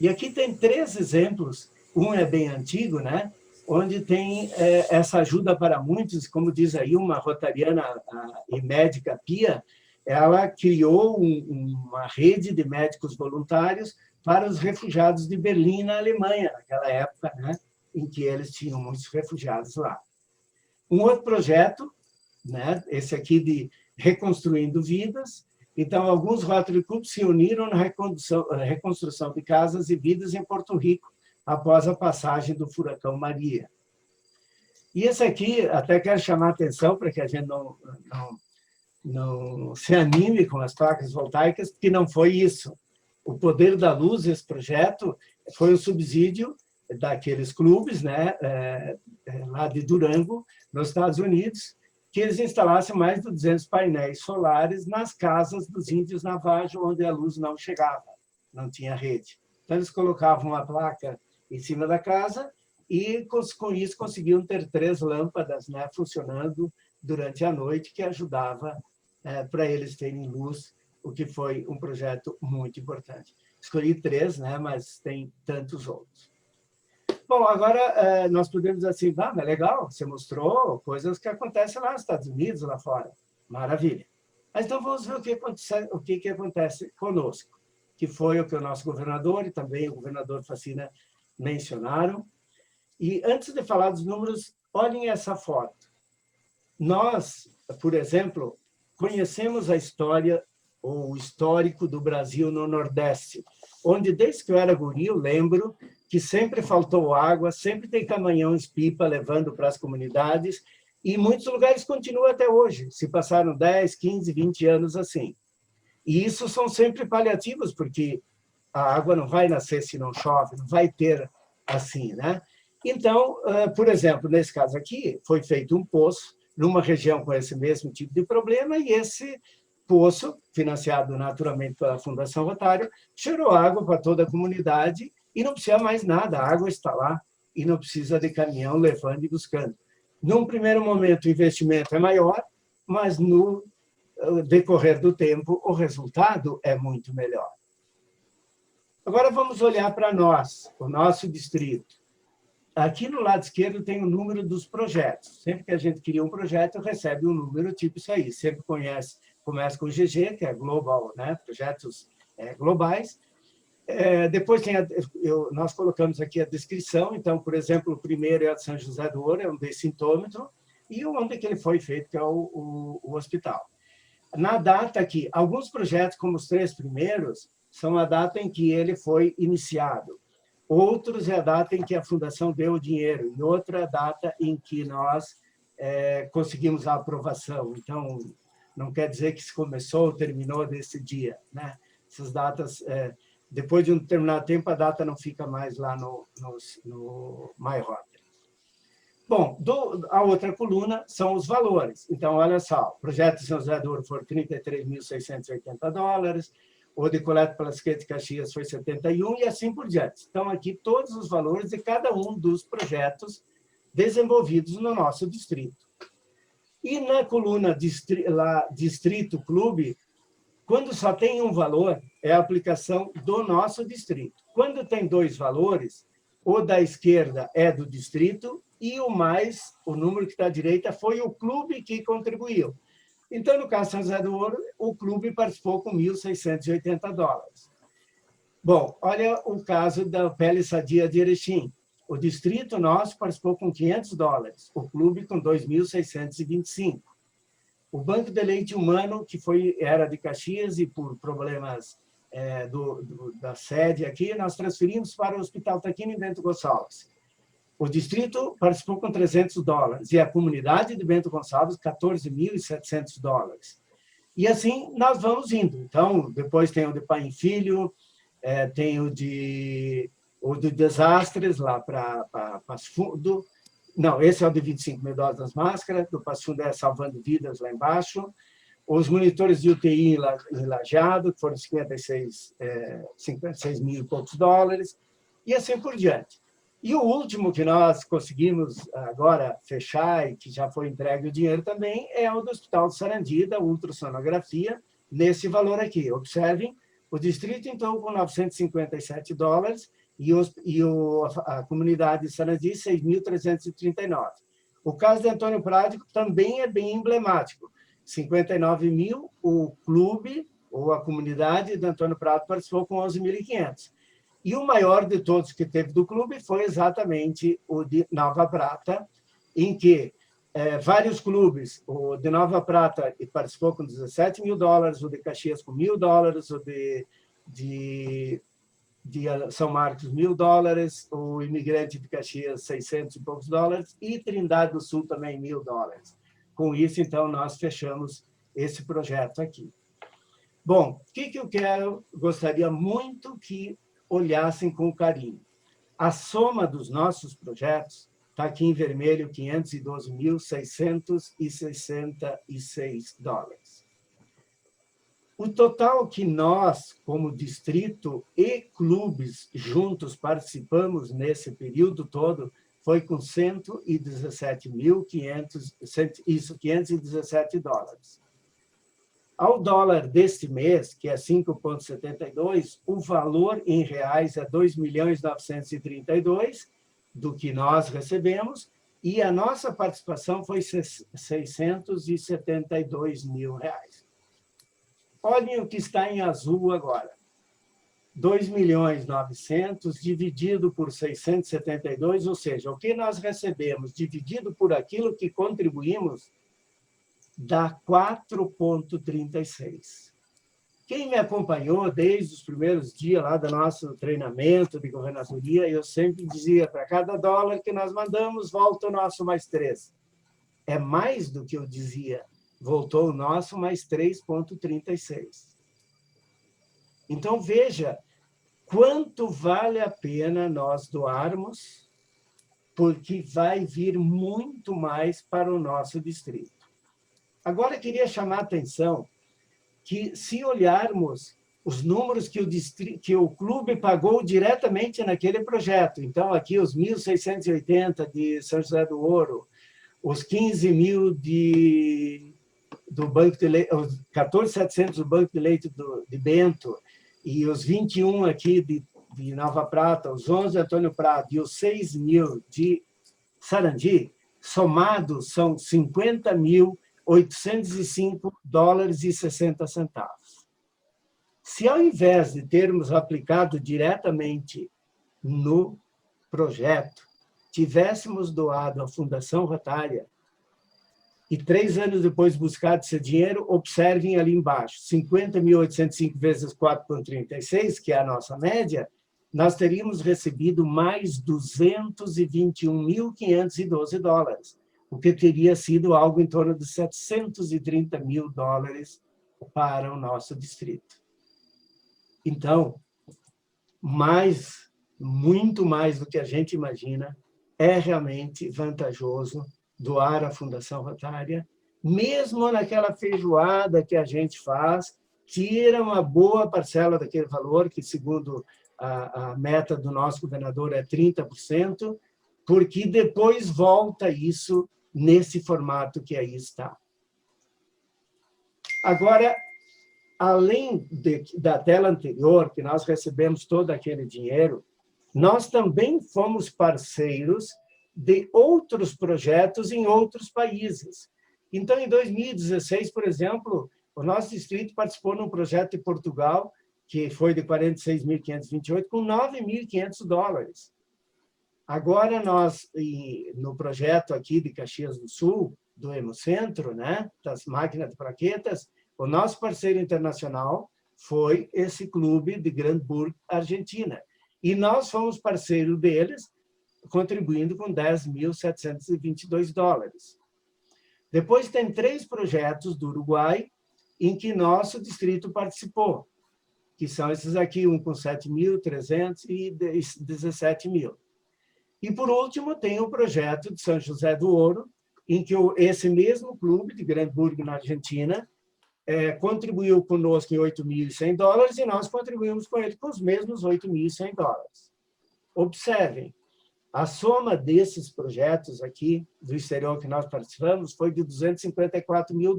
E aqui tem 3 exemplos. Um é bem antigo, né? onde tem essa ajuda para muitos, como diz aí uma rotariana e médica Pia, ela criou uma rede de médicos voluntários para os refugiados de Berlim, na Alemanha, naquela época, né, em que eles tinham muitos refugiados lá. Um outro projeto, né, esse aqui de Reconstruindo Vidas. Então, alguns Rotary Clubs se uniram na reconstrução de casas e vidas em Porto Rico, após a passagem do furacão Maria. E esse aqui, até quero chamar a atenção para que a gente não se anime com as placas voltaicas, porque não foi isso. O Poder da Luz, esse projeto, foi o subsídio daqueles clubes, né, lá de Durango, nos Estados Unidos, que eles instalassem mais de 200 painéis solares nas casas dos índios Navajo, onde a luz não chegava, não tinha rede. Então, eles colocavam uma placa em cima da casa e, com isso, conseguiam ter 3 lâmpadas, né, funcionando durante a noite, que ajudava para eles terem luz, o que foi um projeto muito importante. Escolhi 3, né, mas tem tantos outros. Bom, agora nós podemos dizer assim, mas legal, você mostrou coisas que acontecem lá nos Estados Unidos, lá fora. Maravilha. Mas então vamos ver o que acontece conosco, que foi o que o nosso governador e também o governador Facina mencionaram. E antes de falar dos números, olhem essa foto. Nós, por exemplo, conhecemos a história, ou o histórico do Brasil no Nordeste, onde, desde que eu era guri, eu lembro que sempre faltou água, sempre tem caminhões-pipa levando para as comunidades, e em muitos lugares continua até hoje. Se passaram 10, 15, 20 anos assim. E isso são sempre paliativos, porque a água não vai nascer se não chove, não vai ter assim, né? Então, por exemplo, nesse caso aqui, foi feito um poço numa região com esse mesmo tipo de problema, e esse poço, financiado naturalmente pela Fundação Rotário, gerou água para toda a comunidade e não precisa mais nada, a água está lá e não precisa de caminhão levando e buscando. Num primeiro momento, o investimento é maior, mas no decorrer do tempo, o resultado é muito melhor. Agora vamos olhar para nós, o nosso distrito. Aqui no lado esquerdo tem o número dos projetos. Sempre que a gente cria um projeto, recebe um número tipo isso aí. Sempre começa com o GG, que é Global, né? Projetos globais. Depois tem nós colocamos aqui a descrição. Então, por exemplo, o primeiro é o de São José do Ouro, é um decintômetro, e onde que ele foi feito, que é o hospital. Na data aqui, alguns projetos, como os 3 primeiros, são a data em que ele foi iniciado. Outros é a data em que a Fundação deu o dinheiro, e outra é a data em que nós conseguimos a aprovação. Então, não quer dizer que se começou ou terminou desse dia, né? Essas datas, depois de um determinado tempo, a data não fica mais lá no MyRotary. Bom, a outra coluna são os valores. Então, olha só, o projeto de São José do Ouro foi $33.680, o de Coleta Plasquete de Caxias foi 71, e assim por diante. Então, aqui todos os valores de cada um dos projetos desenvolvidos no nosso distrito. E na coluna Distrito Clube, quando só tem um valor, é a aplicação do nosso distrito. Quando tem 2 valores, o da esquerda é do distrito e o número que está à direita foi o clube que contribuiu. Então, no caso de São José do Ouro, o clube participou com $1.680. Bom, olha o caso da Pele Sadia de Erechim. O distrito nosso participou com $500, o clube com $2.625. O Banco de Leite Humano, que era de Caxias e por problemas da sede aqui, nós transferimos para o Hospital Taquini em Bento Gonçalves. O distrito participou com $300 e a comunidade de Bento Gonçalves, $14.700. E assim nós vamos indo. Então, depois tem o de Pai e Filho, tem o de desastres lá para Passo Fundo. Não, esse é o de $25 mil das máscaras, do Passo Fundo é Salvando Vidas lá embaixo. Os monitores de UTI em Lajeado, que foram 56 mil e poucos dólares, e assim por diante. E o último que nós conseguimos agora fechar e que já foi entregue o dinheiro também é o do Hospital de Sarandi, da ultrassonografia, nesse valor aqui. Observem, o distrito, então, com $957 e a comunidade de Sarandi, 6.339. O caso de Antônio Prado também é bem emblemático. 59 mil, o clube ou a comunidade de Antônio Prado participou com 11.500. E o maior de todos que teve do clube foi exatamente o de Nova Prata, em que vários clubes, o de Nova Prata participou com $17 mil, o de Caxias com $1.000, o de São Marcos $1.000, o Imigrante de Caxias 600 e poucos dólares, e Trindade do Sul também $1.000. Com isso, então, nós fechamos esse projeto aqui. Bom, o que eu gostaria muito que olhassem com carinho. A soma dos nossos projetos está aqui em vermelho, $512.666. O total que nós, como distrito e clubes juntos participamos nesse período todo, foi com $517.517. Ao dólar deste mês, que é 5,72, o valor em reais é 2.932 do que nós recebemos, e a nossa participação foi $672 mil. Olhem o que está em azul agora. 2.900.000 dividido por 672, ou seja, o que nós recebemos dividido por aquilo que contribuímos, dá 4,36. Quem me acompanhou desde os primeiros dias lá do nosso treinamento de governadoria, eu sempre dizia, para cada dólar que nós mandamos, volta o nosso mais 3. É mais do que eu dizia, voltou o nosso mais 3,36. Então, veja quanto vale a pena nós doarmos, porque vai vir muito mais para o nosso distrito. Agora, eu queria chamar a atenção que, se olharmos os números que o clube pagou diretamente naquele projeto, então, aqui os 1.680 de São José do Ouro, os 15 mil do Banco de Leite, os 14.700 do Banco de Leite de Bento, e os 21 aqui de Nova Prata, os 11 de Antônio Prado e os 6 mil de Sarandi, somados são $50.805,60. Se, ao invés de termos aplicado diretamente no projeto, tivéssemos doado à Fundação Rotária e 3 anos depois buscado esse dinheiro, observem ali embaixo, 50.805 vezes 4,36, que é a nossa média, nós teríamos recebido mais $221.512, o que teria sido algo em torno de $730 mil para o nosso distrito. Então, muito mais do que a gente imagina, é realmente vantajoso doar à Fundação Rotária, mesmo naquela feijoada que a gente faz, tira uma boa parcela daquele valor, que, segundo a meta do nosso governador, é 30%, porque depois volta isso nesse formato que aí está. Agora, além da tela anterior, que nós recebemos todo aquele dinheiro, nós também fomos parceiros de outros projetos em outros países. Então, em 2016, por exemplo, o nosso distrito participou num projeto de Portugal, que foi de 46.528, com $9.500. Agora, nós, no projeto aqui de Caxias do Sul, do Hemocentro, né, das máquinas de plaquetas, o nosso parceiro internacional foi esse clube de Grandburg, Argentina. E nós fomos parceiro deles, contribuindo com $10.722. Depois tem 3 projetos do Uruguai em que nosso distrito participou, que são esses aqui, um com 7.300 e 17 mil. E, por último, tem o projeto de São José do Ouro, em que esse mesmo clube de Grandburg, na Argentina, contribuiu conosco em $8.100 e nós contribuímos com ele com os mesmos $8.100. Observem, a soma desses projetos aqui, do exterior que nós participamos, foi de $254 mil,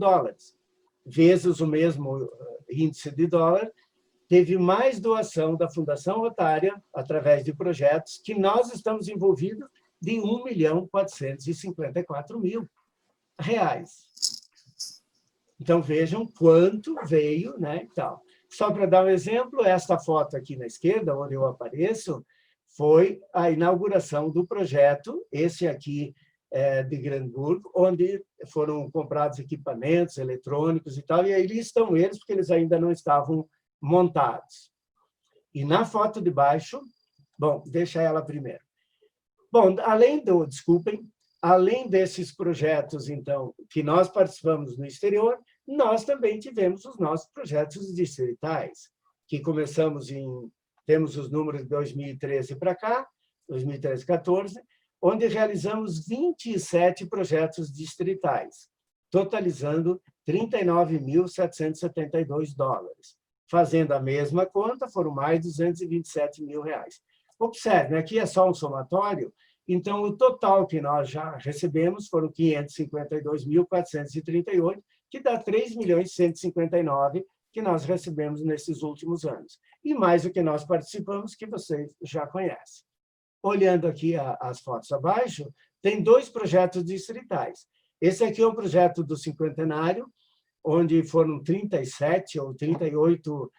vezes o mesmo índice de dólar, teve mais doação da Fundação Rotária, através de projetos, que nós estamos envolvidos, de R$ 1.454.000. Então, vejam quanto veio, né, e tal. Só para dar um exemplo, esta foto aqui na esquerda, onde eu apareço, foi a inauguração do projeto, esse aqui é de Grandburgo, onde foram comprados equipamentos eletrônicos e tal, e aí estão eles, porque eles ainda não estavam montados. E na foto de baixo, bom, deixa ela primeiro. Bom, além desses projetos, então, que nós participamos no exterior, nós também tivemos os nossos projetos distritais, que temos os números de 2013 para cá, 2013, 14, onde realizamos 27 projetos distritais, totalizando $39.772. Fazendo a mesma conta, foram mais de R$227 mil. Observe, aqui é só um somatório, então o total que nós já recebemos foram 552.438, que dá 3.159.000 que nós recebemos nesses últimos anos. E mais o que nós participamos, que vocês já conhecem. Olhando aqui as fotos abaixo, tem 2 projetos distritais. Esse aqui é um projeto do cinquentenário, onde foram 37 ou 38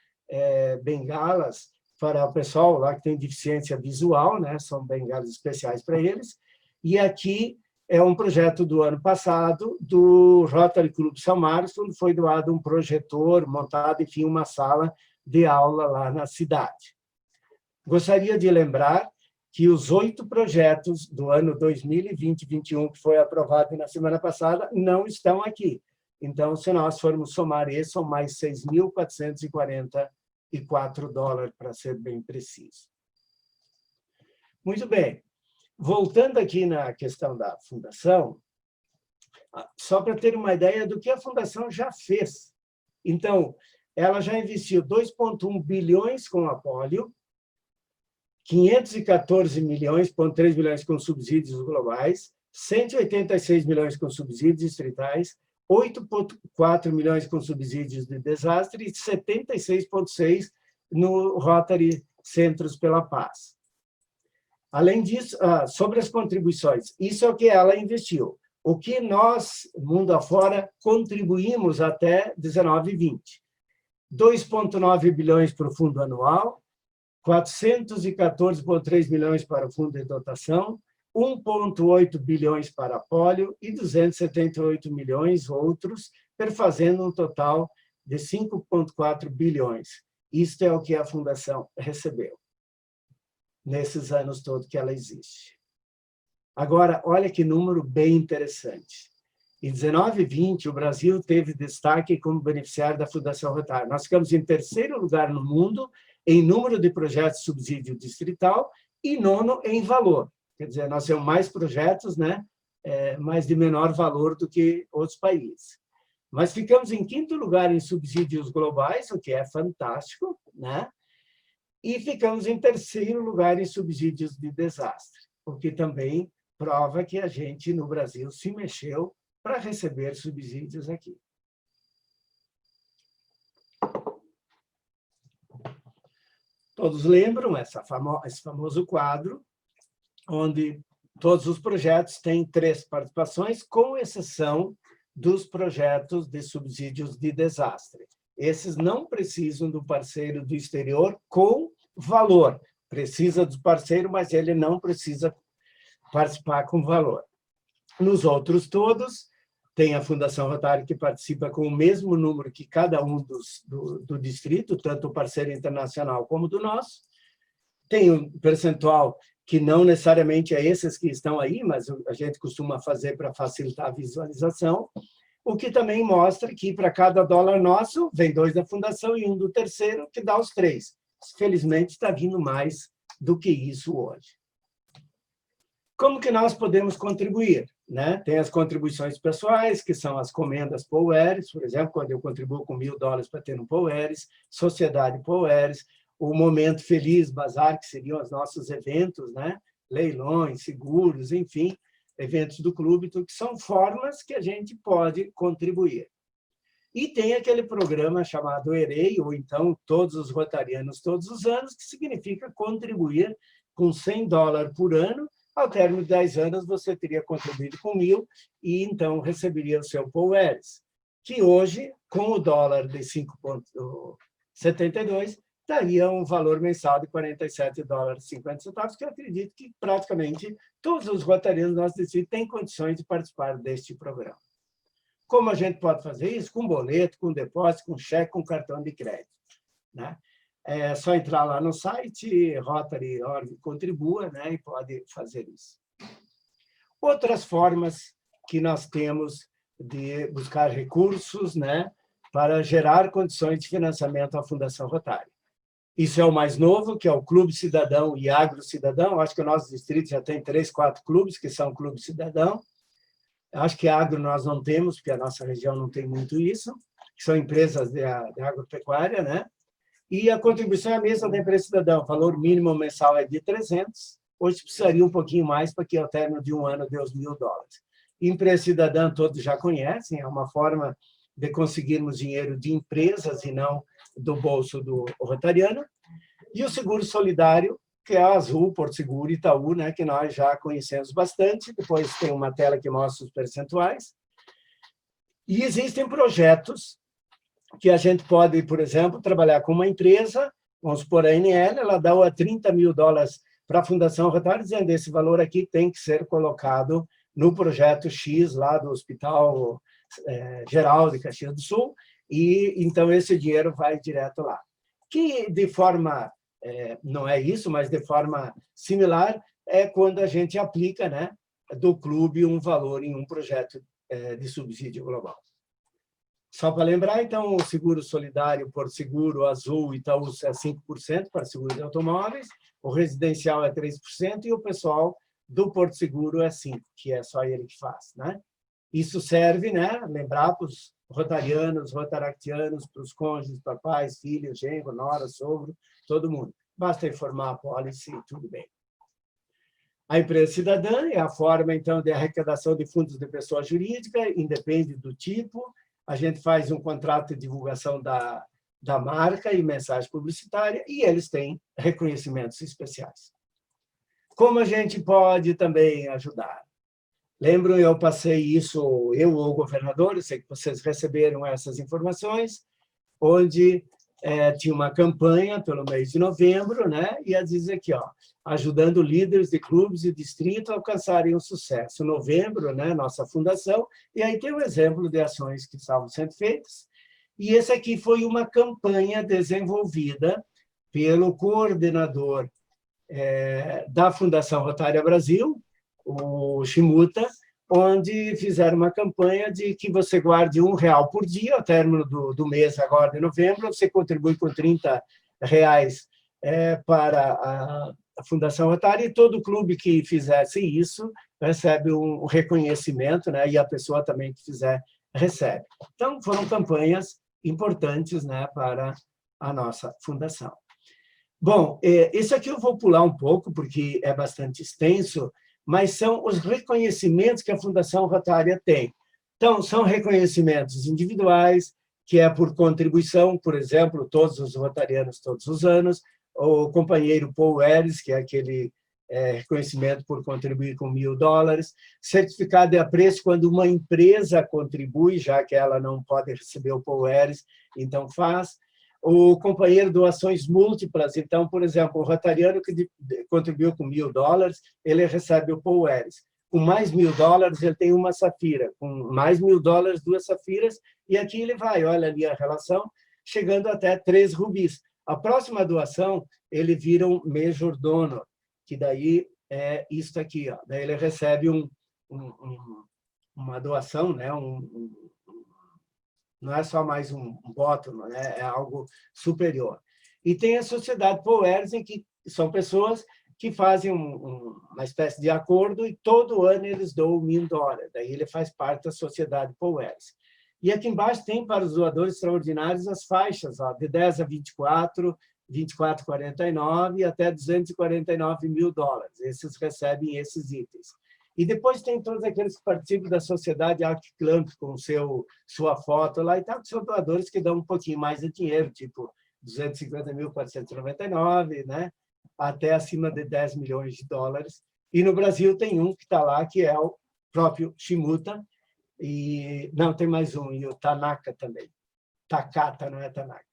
bengalas para o pessoal lá que tem deficiência visual, né? São bengalas especiais para eles. E aqui é um projeto do ano passado, do Rotary Club São Marcos, onde foi doado um projetor, montado, enfim, uma sala de aula lá na cidade. Gostaria de lembrar que os 8 projetos do ano 2020-21, que foi aprovado na semana passada, não estão aqui. Então, se nós formos somar esses, são mais $6.444, para ser bem preciso. Muito bem. Voltando aqui na questão da Fundação, só para ter uma ideia do que a Fundação já fez. Então, ela já investiu 2,1 bilhões com a polio, 514,3 milhões com subsídios globais, 186 milhões com subsídios distritais, 8,4 milhões com subsídios de desastre e 76,6 no Rotary Centros pela Paz. Além disso, sobre as contribuições, isso é o que ela investiu. O que nós, mundo afora, contribuímos até 19 e 20. 2,9 bilhões para o fundo anual, 414,3 milhões para o fundo de dotação, 1,8 bilhões para a polio e 278 milhões outros, perfazendo um total de 5,4 bilhões. Isto é o que a Fundação recebeu nesses anos todos que ela existe. Agora, olha que número bem interessante. Em 19 e 20, o Brasil teve destaque como beneficiário da Fundação Rotária. Nós ficamos em 3º lugar no mundo em número de projetos de subsídio distrital e 9º em valor. Quer dizer, nós temos mais projetos, né, mas de menor valor do que outros países. Mas ficamos em 5º lugar em subsídios globais, o que é fantástico, né? E ficamos em 3º lugar em subsídios de desastre, o que também prova que a gente, no Brasil, se mexeu para receber subsídios aqui. Todos lembram esse famoso quadro, onde todos os projetos têm 3 participações, com exceção dos projetos de subsídios de desastre. Esses não precisam do parceiro do exterior com valor. Precisa do parceiro, mas ele não precisa participar com valor. Nos outros todos, tem a Fundação Rotária, que participa com o mesmo número que cada um do distrito, tanto o parceiro internacional como do nosso. Tem um percentual que não necessariamente é esses que estão aí, mas a gente costuma fazer para facilitar a visualização, o que também mostra que para cada dólar nosso, vem 2 da Fundação e 1 do terceiro, que dá os 3. Felizmente, está vindo mais do que isso hoje. Como que nós podemos contribuir? Né? Tem as contribuições pessoais, que são as comendas POERS, por exemplo, quando eu contribuo com $1.000 para ter um POERS, Sociedade POERS, o Momento Feliz Bazar, que seriam os nossos eventos, né? Leilões, seguros, enfim, eventos do clube, que são formas que a gente pode contribuir. E tem aquele programa chamado EREI, ou então Todos os Rotarianos Todos os Anos, que significa contribuir com $100 por ano. Ao término de 10 anos, você teria contribuído com 1.000 e, então, receberia o seu Paul Welles, que hoje, com o dólar de 5,72, daria um valor mensal de $47,50, que eu acredito que praticamente todos os rotarianos do nosso distrito têm condições de participar deste programa. Como a gente pode fazer isso? Com boleto, com depósito, com cheque, com cartão de crédito, né? É só entrar lá no site, Rotary.org, contribua, né? E pode fazer isso. Outras formas que nós temos de buscar recursos, né, para gerar condições de financiamento à Fundação Rotária. Isso é o mais novo, que é o Clube Cidadão e Agro Cidadão. Acho que o nosso distrito já tem 3, 4 clubes que são Clube Cidadão. Acho que agro nós não temos, porque a nossa região não tem muito isso, que são empresas de agropecuária, né? E a contribuição é a mesma da empresa cidadã, o valor mínimo mensal é de 300, hoje precisaria um pouquinho mais para que ao término de um ano dê os $1.000. Empresa cidadã todos já conhecem, é uma forma de conseguirmos dinheiro de empresas e não do bolso do rotariano. E o seguro solidário, que é a Azul, Porto Seguro, Itaú, né, que nós já conhecemos bastante. Depois tem uma tela que mostra os percentuais. E existem projetos que a gente pode, por exemplo, trabalhar com uma empresa, vamos supor a NL, ela dá $30.000 para a Fundação Rotária, dizendo esse valor aqui tem que ser colocado no projeto X, lá do Hospital Geral de Caxias do Sul, e então esse dinheiro vai direto lá. Que de forma, não é isso, mas de forma similar, é quando a gente aplica, né, do clube um valor em um projeto de subsídio global. Só para lembrar, então, o seguro solidário, Porto Seguro, Azul, Itaú é 5% para seguro de automóveis, o residencial é 3% e o pessoal do Porto Seguro é 5%, que é só ele que faz, né? Isso serve, né, lembrar para os rotarianos, rotaractianos, para os cônjuges, papais, filhos, genro, nora, sogro, todo mundo. Basta informar a pólice e tudo bem. A empresa cidadã é a forma, então, de arrecadação de fundos de pessoa jurídica, independe do tipo. A gente faz um contrato de divulgação da marca e mensagem publicitária, e eles têm reconhecimentos especiais. Como a gente pode também ajudar? Lembram, eu passei isso, eu ou o governador, eu sei que vocês receberam essas informações, onde tinha uma campanha pelo mês de novembro, né? E diz aqui, ó, ajudando líderes de clubes e distrito a alcançarem o sucesso. Novembro, né? Nossa fundação, e aí tem um exemplo de ações que estavam sendo feitas. E esse aqui foi uma campanha desenvolvida pelo coordenador da Fundação Rotária Brasil, o Shimuta, onde fizeram uma campanha de que você guarde R$1 por dia, ao término do mês agora de novembro, você contribui com R$30 para a Fundação Rotária, e todo clube que fizesse isso recebe um reconhecimento, né? E a pessoa também que fizer recebe. Então, foram campanhas importantes, né, para a nossa fundação. Bom, esse aqui eu vou pular um pouco, porque é bastante extenso, mas são os reconhecimentos que a Fundação Rotária tem. Então, são reconhecimentos individuais, que é por contribuição, por exemplo, todos os rotarianos todos os anos, o companheiro Paul Welles, que é aquele reconhecimento por contribuir com $1.000, certificado de apreço quando uma empresa contribui, já que ela não pode receber o Paul Welles, então faz. O companheiro doações múltiplas, então, por exemplo, o rotariano que contribuiu com $1.000, ele recebe o Paul Welles. Com mais $1.000, ele tem uma safira. Com mais $1.000, 2 safiras, e aqui ele vai, olha ali a relação, chegando até 3 rubis. A próxima doação, ele vira um Major Donor, que daí é isso aqui, ó. Daí ele recebe uma doação, né? Não é só mais um voto, né? É algo superior. E tem a Sociedade Paul Welles, em que são pessoas que fazem uma espécie de acordo e todo ano eles doam $1.000. Daí ele faz parte da Sociedade Paul Welles. E aqui embaixo tem para os doadores extraordinários as faixas, ó, de 10 a 24, 24,49 e até $249.000. Esses recebem esses itens. E depois tem todos aqueles que participam da sociedade Arc Clump, com sua foto lá, e tal, que são doadores que dão um pouquinho mais de dinheiro, tipo 250.499, né? Até acima de 10 milhões de dólares. E no Brasil tem um que está lá, que é o próprio Shimuta, e não, tem mais um, e o Tanaka também. Takata, não é Tanaka.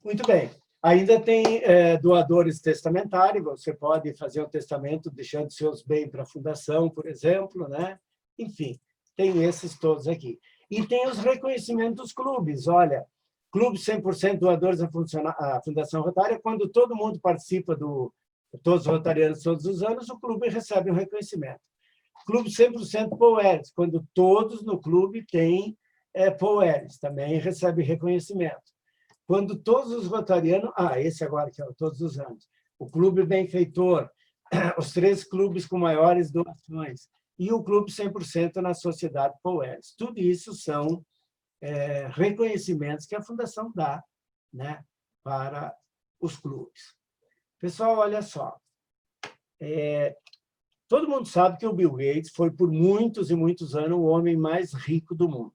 Muito bem. Ainda tem doadores testamentários, você pode fazer um testamento deixando seus bens para a fundação, por exemplo, né? Enfim, tem esses todos aqui. E tem os reconhecimentos dos clubes. Olha, clube 100% doadores à Fundação Rotária, quando todo mundo participa todos os rotarianos todos os anos, o clube recebe um reconhecimento. Clube 100% Poeres, quando todos no clube têm Poeres, também recebe reconhecimento. Quando todos os rotarianos... esse agora, que é todos os anos. O Clube Benfeitor, os 3 clubes com maiores doações, e o Clube 100% na Sociedade Poeres. Tudo isso são reconhecimentos que a Fundação dá, né, para os clubes. Pessoal, olha só. Todo mundo sabe que o Bill Gates foi, por muitos e muitos anos, o homem mais rico do mundo.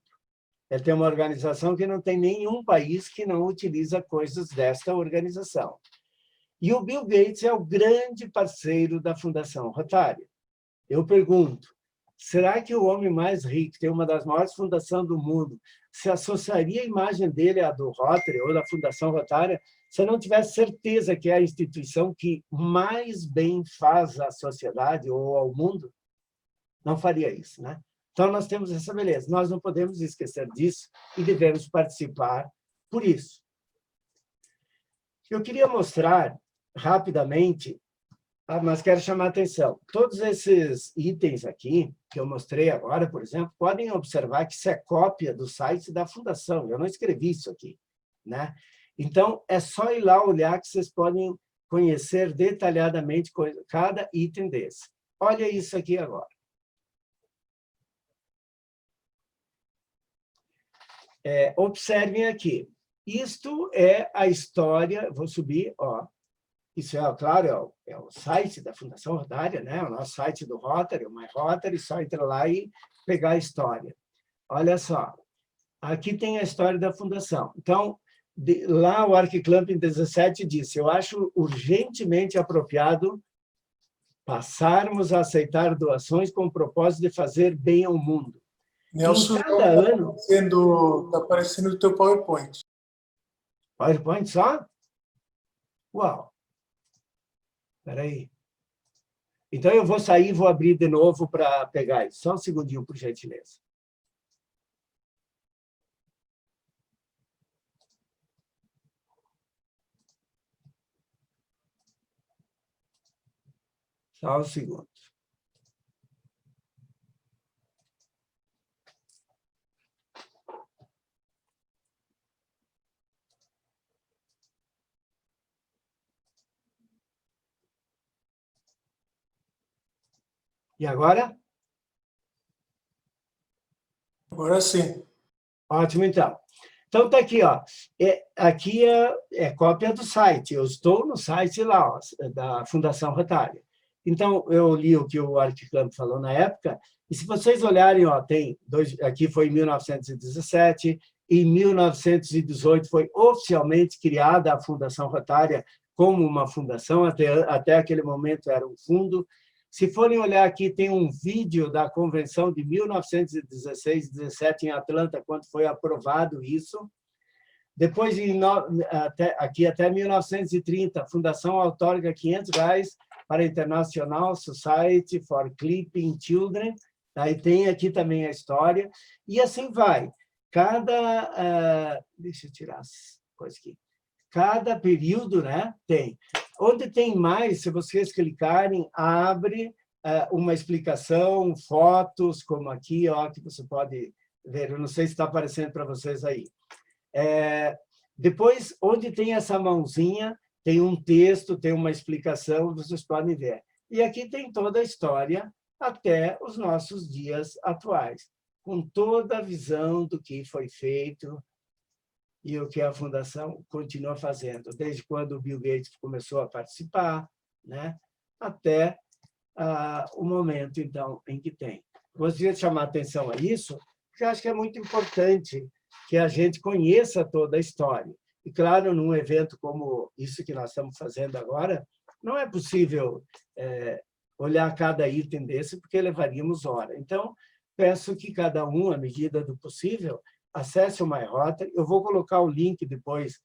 Ele tem uma organização que não tem nenhum país que não utiliza coisas desta organização. E o Bill Gates é o grande parceiro da Fundação Rotária. Eu pergunto, será que o homem mais rico, tem uma das maiores fundações do mundo, se associaria a imagem dele à do Rotary ou da Fundação Rotária, se não tivesse certeza que é a instituição que mais bem faz à sociedade ou ao mundo? Não faria isso, né? Então, nós temos essa beleza. Nós não podemos esquecer disso e devemos participar por isso. Eu queria mostrar rapidamente, mas quero chamar a atenção. Todos esses itens aqui, que eu mostrei agora, por exemplo, podem observar que isso é cópia do site da Fundação. Eu não escrevi isso aqui, né? Então, é só ir lá olhar que vocês podem conhecer detalhadamente cada item desse. Olha isso aqui agora. Observem aqui. Isto é a história, vou subir, ó. Isso claro, é o site da Fundação Rotária, né? O nosso site do Rotary, o My Rotary, só entra lá e pegar a história. Olha só, aqui tem a história da Fundação. Então, lá o Arc Clump em 17 disse, eu acho urgentemente apropriado passarmos a aceitar doações com o propósito de fazer bem ao mundo. Nelson, está aparecendo o teu PowerPoint. PowerPoint só? Uau! Espera aí. Então, eu vou sair e vou abrir de novo para pegar isso. Só um segundinho, por gentileza. Só um segundo. E agora? Agora sim. Ótimo, então. Então, está aqui, ó. Aqui é cópia do site. Eu estou no site lá, ó, da Fundação Rotária. Então, eu li o que o Arc Clump falou na época, e se vocês olharem, ó, aqui foi em 1917, em 1918 foi oficialmente criada a Fundação Rotária como uma fundação, até aquele momento era um fundo. Se forem olhar aqui, tem um vídeo da convenção de 1916-17 em Atlanta, quando foi aprovado isso. Depois, aqui até 1930, a Fundação outorga R$500 para a International Society for Clipping Children. Aí tem aqui também a história. E assim vai. Deixa eu tirar as coisas aqui. Cada período, né, tem. Onde tem mais, se vocês clicarem, abre uma explicação, fotos, como aqui, ó, que você pode ver. Eu não sei se está aparecendo para vocês aí. Depois, onde tem essa mãozinha, tem um texto, tem uma explicação, vocês podem ver. E aqui tem toda a história até os nossos dias atuais, com toda a visão do que foi feito e o que a Fundação continua fazendo, desde quando o Bill Gates começou a participar, né, até o momento, então, em que tem. Gostaria de chamar a atenção a isso, porque eu acho que é muito importante que a gente conheça toda a história. E, claro, num evento como isso que nós estamos fazendo agora, não é possível olhar cada item desse, porque levaríamos hora. Então, peço que cada um, à medida do possível, acesse o MyRotary. Eu vou colocar o link depois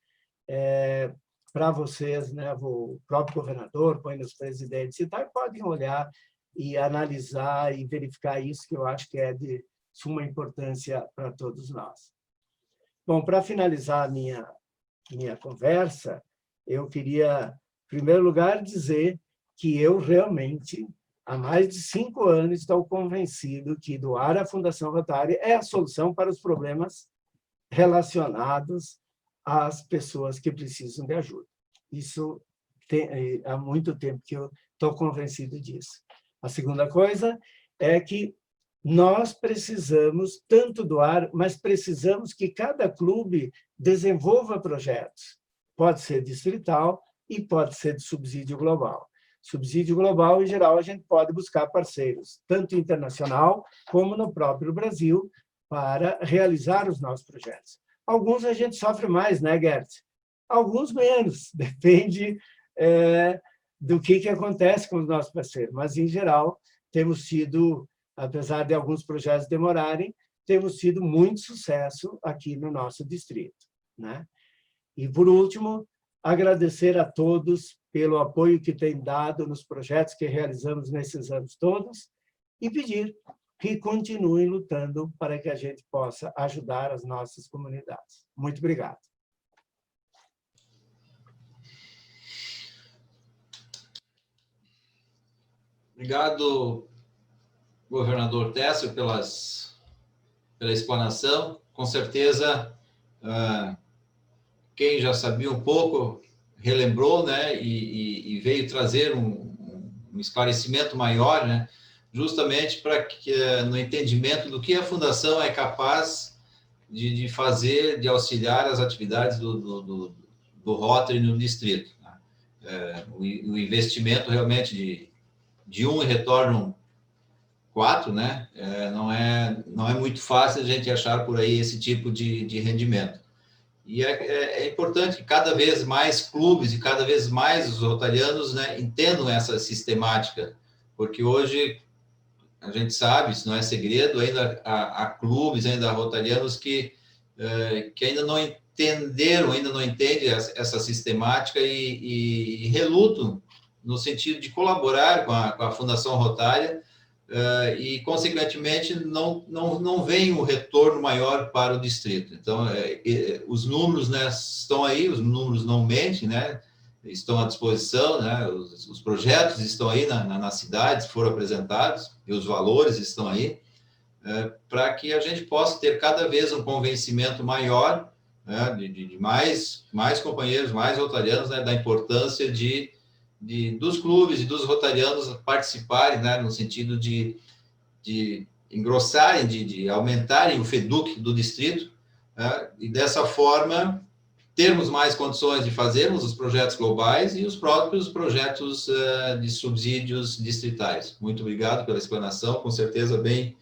para vocês, né? O próprio governador põe nos presidentes e tal, e podem olhar e analisar e verificar isso, que eu acho que é de suma importância para todos nós. Bom, para finalizar a minha conversa, eu queria, em primeiro lugar, dizer que eu realmente, há mais de 5 anos, estou convencido que doar à Fundação Rotária é a solução para os problemas relacionados às pessoas que precisam de ajuda. Isso há muito tempo que eu estou convencido disso. A segunda coisa é que nós precisamos tanto doar, mas precisamos que cada clube desenvolva projetos. Pode ser distrital e pode ser de subsídio global. Subsídio global, em geral, a gente pode buscar parceiros, tanto internacional como no próprio Brasil, para realizar os nossos projetos. Alguns a gente sofre mais, né, Gert? Alguns menos, depende do que acontece com os nossos parceiros. Mas, em geral, temos tido, apesar de alguns projetos demorarem, temos tido muito sucesso aqui no nosso distrito, né? E, por último, agradecer a todos pelo apoio que têm dado nos projetos que realizamos nesses anos todos e pedir que continuem lutando para que a gente possa ajudar as nossas comunidades. Muito obrigado. Obrigado, governador Técio, pela explanação. Com certeza, quem já sabia um pouco relembrou, né, e veio trazer um esclarecimento maior, né, justamente para que, no entendimento do que a Fundação é capaz de fazer, de auxiliar as atividades do Rotary no distrito. Né? O investimento realmente de 1 e retornam 4, né? Não é muito fácil a gente achar por aí esse tipo de rendimento. E é importante que cada vez mais clubes e cada vez mais os rotarianos, né, entendam essa sistemática, porque hoje a gente sabe, isso não é segredo, ainda há clubes, ainda há rotarianos que ainda não entenderam, ainda não entendem essa sistemática e relutam no sentido de colaborar com a Fundação Rotária e, consequentemente, não vem o retorno maior para o distrito. Então, os números, né, estão aí, os números não mentem, né, estão à disposição, né, os projetos estão aí na cidade, foram apresentados, e os valores estão aí, para que a gente possa ter cada vez um convencimento maior, né, de mais companheiros, mais rotarianos, né, da importância dos clubes e dos rotarianos participarem, né, no sentido de engrossarem, de aumentarem o FEDUC do distrito, né, e dessa forma termos mais condições de fazermos os projetos globais e os próprios projetos de subsídios distritais. Muito obrigado pela explanação, com certeza bem...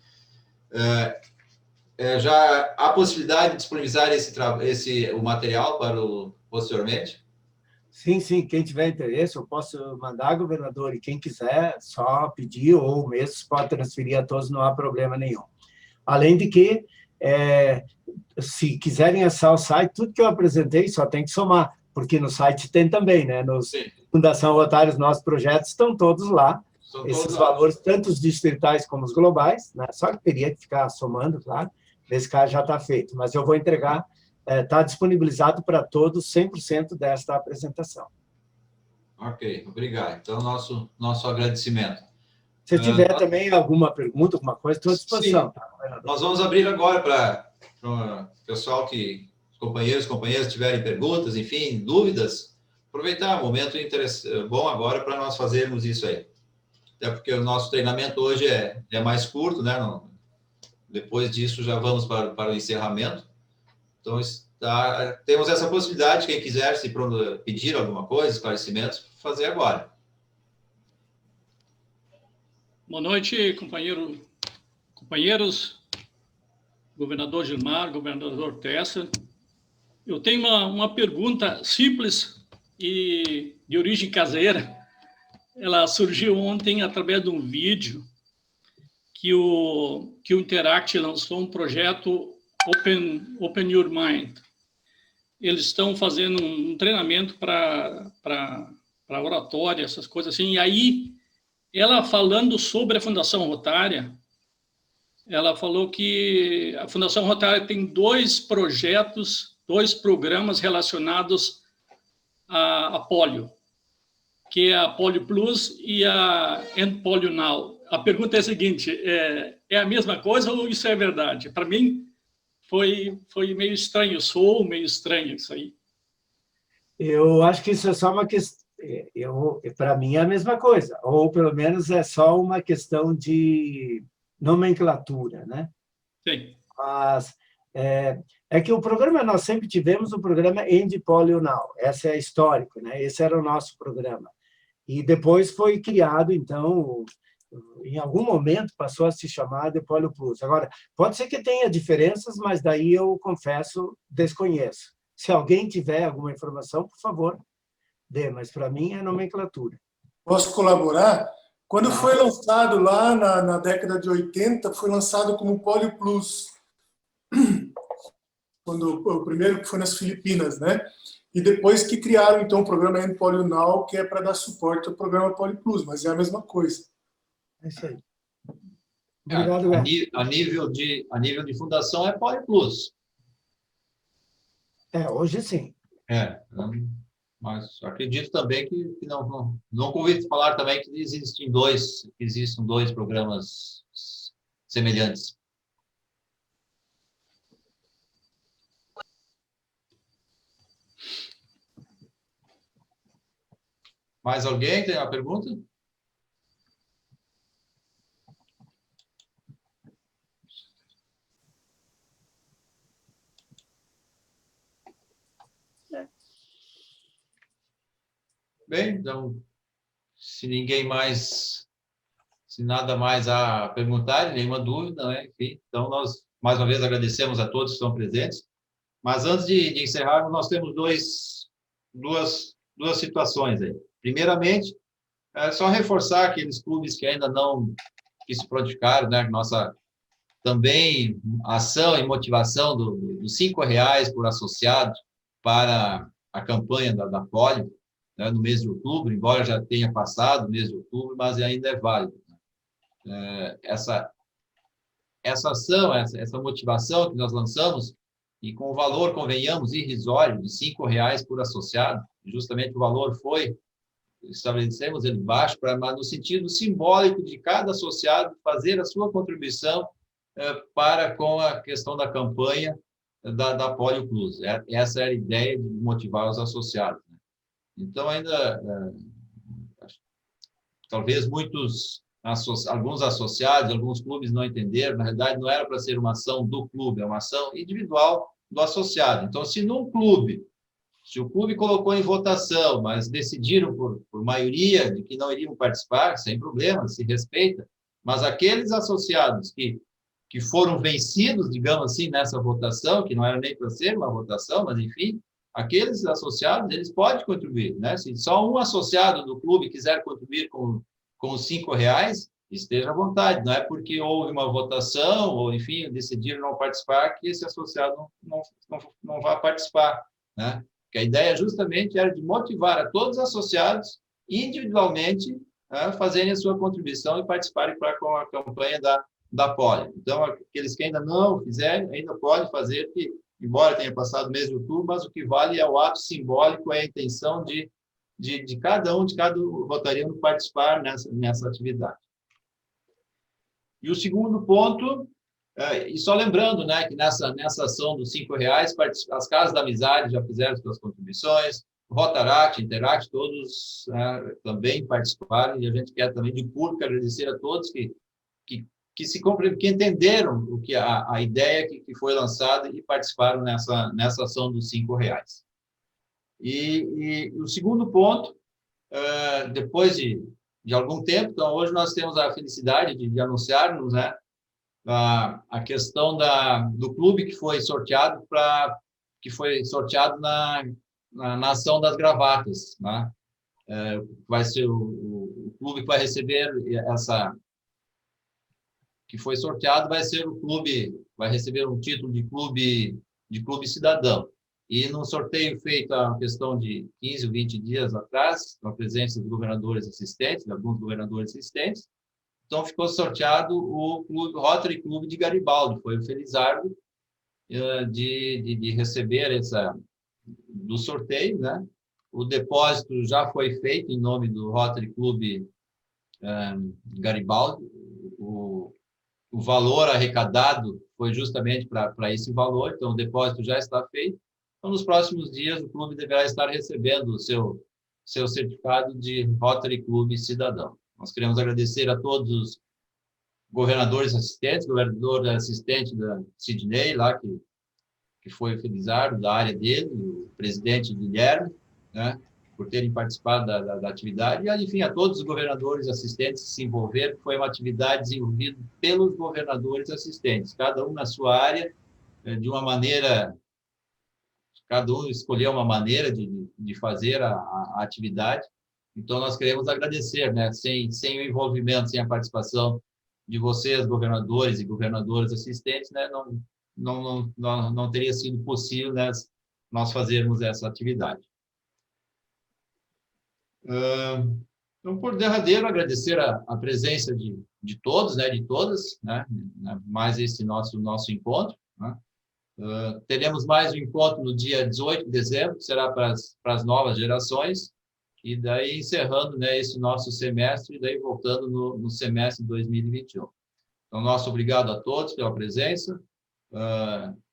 já há possibilidade de disponibilizar o material posteriormente? Sim, quem tiver interesse, eu posso mandar, governador, e quem quiser, só pedir, ou mesmo pode transferir a todos, não há problema nenhum. Além de que, se quiserem acessar o site, tudo que eu apresentei só tem que somar, porque no site tem também, né? Nos Fundação Rotária, os nossos projetos estão todos lá, esses valores, tanto os distritais como os globais, né? Só que teria que ficar somando, claro, nesse caso já está feito, mas eu vou entregar. Está disponibilizado para todos 100% desta apresentação. Ok, obrigado. Então, nosso agradecimento. Se tiver também alguma pergunta, alguma coisa, estou à disposição. Tá, nós vamos abrir agora para o pessoal companheiros tiverem perguntas, enfim, dúvidas, aproveitar um momento bom agora para nós fazermos isso aí. Até porque o nosso treinamento hoje é mais curto, né? Depois disso já vamos para o encerramento. Então, temos essa possibilidade, quem quiser se pedir alguma coisa, esclarecimentos, fazer agora. Boa noite, companheiros, governador Gilmar, governador Tessa. Eu tenho uma pergunta simples e de origem caseira. Ela surgiu ontem através de um vídeo que o Interact lançou um projeto Open Your Mind. Eles estão fazendo um treinamento para oratória, essas coisas assim. E aí, ela falando sobre a Fundação Rotária, ela falou que a Fundação Rotária tem 2 projetos, 2 programas relacionados a polio, que é a Polio Plus e a End Polio Now. A pergunta é a seguinte, é a mesma coisa ou isso é verdade? Para mim, foi meio estranho, soou meio estranho isso aí. Eu acho que isso é só uma questão... Para mim é a mesma coisa, ou pelo menos é só uma questão de nomenclatura, né? Sim. Mas é que o programa, nós sempre tivemos o programa End Polio Now, essa é histórico, né? Esse era o nosso programa. E depois foi criado, então, em algum momento passou a se chamar de Polio Plus. Agora, pode ser que tenha diferenças, mas daí eu, confesso, desconheço. Se alguém tiver alguma informação, por favor, dê, mas para mim é nomenclatura. Posso colaborar? Quando foi lançado lá na década de 80, foi lançado como Polio Plus. O primeiro que foi nas Filipinas, né? E depois que criaram, então, o programa End Polio Now, que é para dar suporte ao programa Polio Plus, mas é a mesma coisa. É isso aí. Obrigado, a nível de fundação é Polio Plus. Hoje sim. Mas acredito também que não ouvi falar também que existem 2 programas semelhantes. Mais alguém tem uma pergunta? Bem, então, se nada mais a perguntar, nenhuma dúvida, né? Enfim, então nós mais uma vez agradecemos a todos que estão presentes. Mas antes de encerrar, nós temos duas situações aí. Primeiramente, é só reforçar aqueles clubes que ainda não se prontificaram, né? Nossa também ação e motivação dos R$5 por associado para a campanha da Polio, né, no mês de outubro, embora já tenha passado o mês de outubro, mas ainda é válido. Essa ação, essa motivação que nós lançamos, e com o valor, convenhamos, irrisório, de R$5 por associado, justamente o valor estabelecemos ele baixo, mas no sentido simbólico de cada associado fazer a sua contribuição para com a questão da campanha da Polio Plus. Essa era a ideia de motivar os associados. Né? Então, ainda, talvez alguns associados, alguns clubes não entenderam, na realidade não era para ser uma ação do clube, é uma ação individual do associado. Então, se o clube colocou em votação, mas decidiram por maioria de que não iriam participar, sem problema, se respeita, mas aqueles associados que foram vencidos, digamos assim, nessa votação, que não era nem para ser uma votação, mas enfim, aqueles associados, eles podem contribuir, né? Se só um associado do clube quiser contribuir com os R$5, esteja à vontade, não é porque houve uma votação, ou enfim, decidiram não participar, que esse associado não vai participar, né? Porque a ideia justamente era de motivar a todos os associados, individualmente, a fazerem a sua contribuição e participarem com a campanha da Polio. Então, aqueles que ainda não fizerem, ainda podem fazer, que, embora tenha passado o mês de outubro, mas o que vale é o ato simbólico, é a intenção de cada rotariano participar nessa atividade. E o segundo ponto, e só lembrando, né, que nessa ação dos R$5, as Casas da Amizade já fizeram suas contribuições, Rotaract, Interact, todos também participaram, e a gente quer também de público agradecer a todos que entenderam a ideia que foi lançada e participaram nessa ação dos R$5. E o segundo ponto, depois de algum tempo. Então, hoje nós temos a felicidade de anunciarmos, né, a questão do clube que foi sorteado na ação das gravatas, né? Vai ser o clube que vai receber que foi sorteado, vai ser o clube, vai receber um título de clube cidadão. E no sorteio feito a questão de 15 ou 20 dias atrás, com a presença dos governadores assistentes, de alguns governadores assistentes, então ficou sorteado o Rotary Clube de Garibaldi, foi o Felizardo de receber do sorteio, né? O depósito já foi feito em nome do Rotary Clube Garibaldi. O valor arrecadado foi justamente para esse valor, então o depósito já está feito. Então, nos próximos dias, o clube deverá estar recebendo o seu certificado de Rotary Clube Cidadão. Nós queremos agradecer a todos os governadores assistentes, governador assistente da Sidney, lá que foi o Felizardo, da área dele, o presidente Guilherme, né, por terem participado da atividade, e, enfim, a todos os governadores assistentes que se envolveram, foi uma atividade desenvolvida pelos governadores assistentes, cada um na sua área, de uma maneira, cada um escolheu uma maneira de fazer a atividade. Então, nós queremos agradecer, né, sem o envolvimento, sem a participação de vocês, governadores e governadoras assistentes, né, não teria sido possível, né, nós fazermos essa atividade. Então, por derradeiro, agradecer a presença de todos, né, de todas, né, mais esse nosso encontro, né. Teremos mais um encontro no dia 18 de dezembro, que será para as novas gerações, e daí encerrando, né, esse nosso semestre, e daí voltando no semestre de 2021. Então, nosso obrigado a todos pela presença,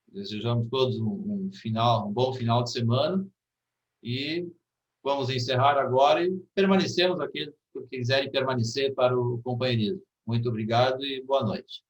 desejamos todos um bom final de semana, e vamos encerrar agora e permanecemos aqui, que quiserem permanecer para o companheirismo. Muito obrigado e boa noite.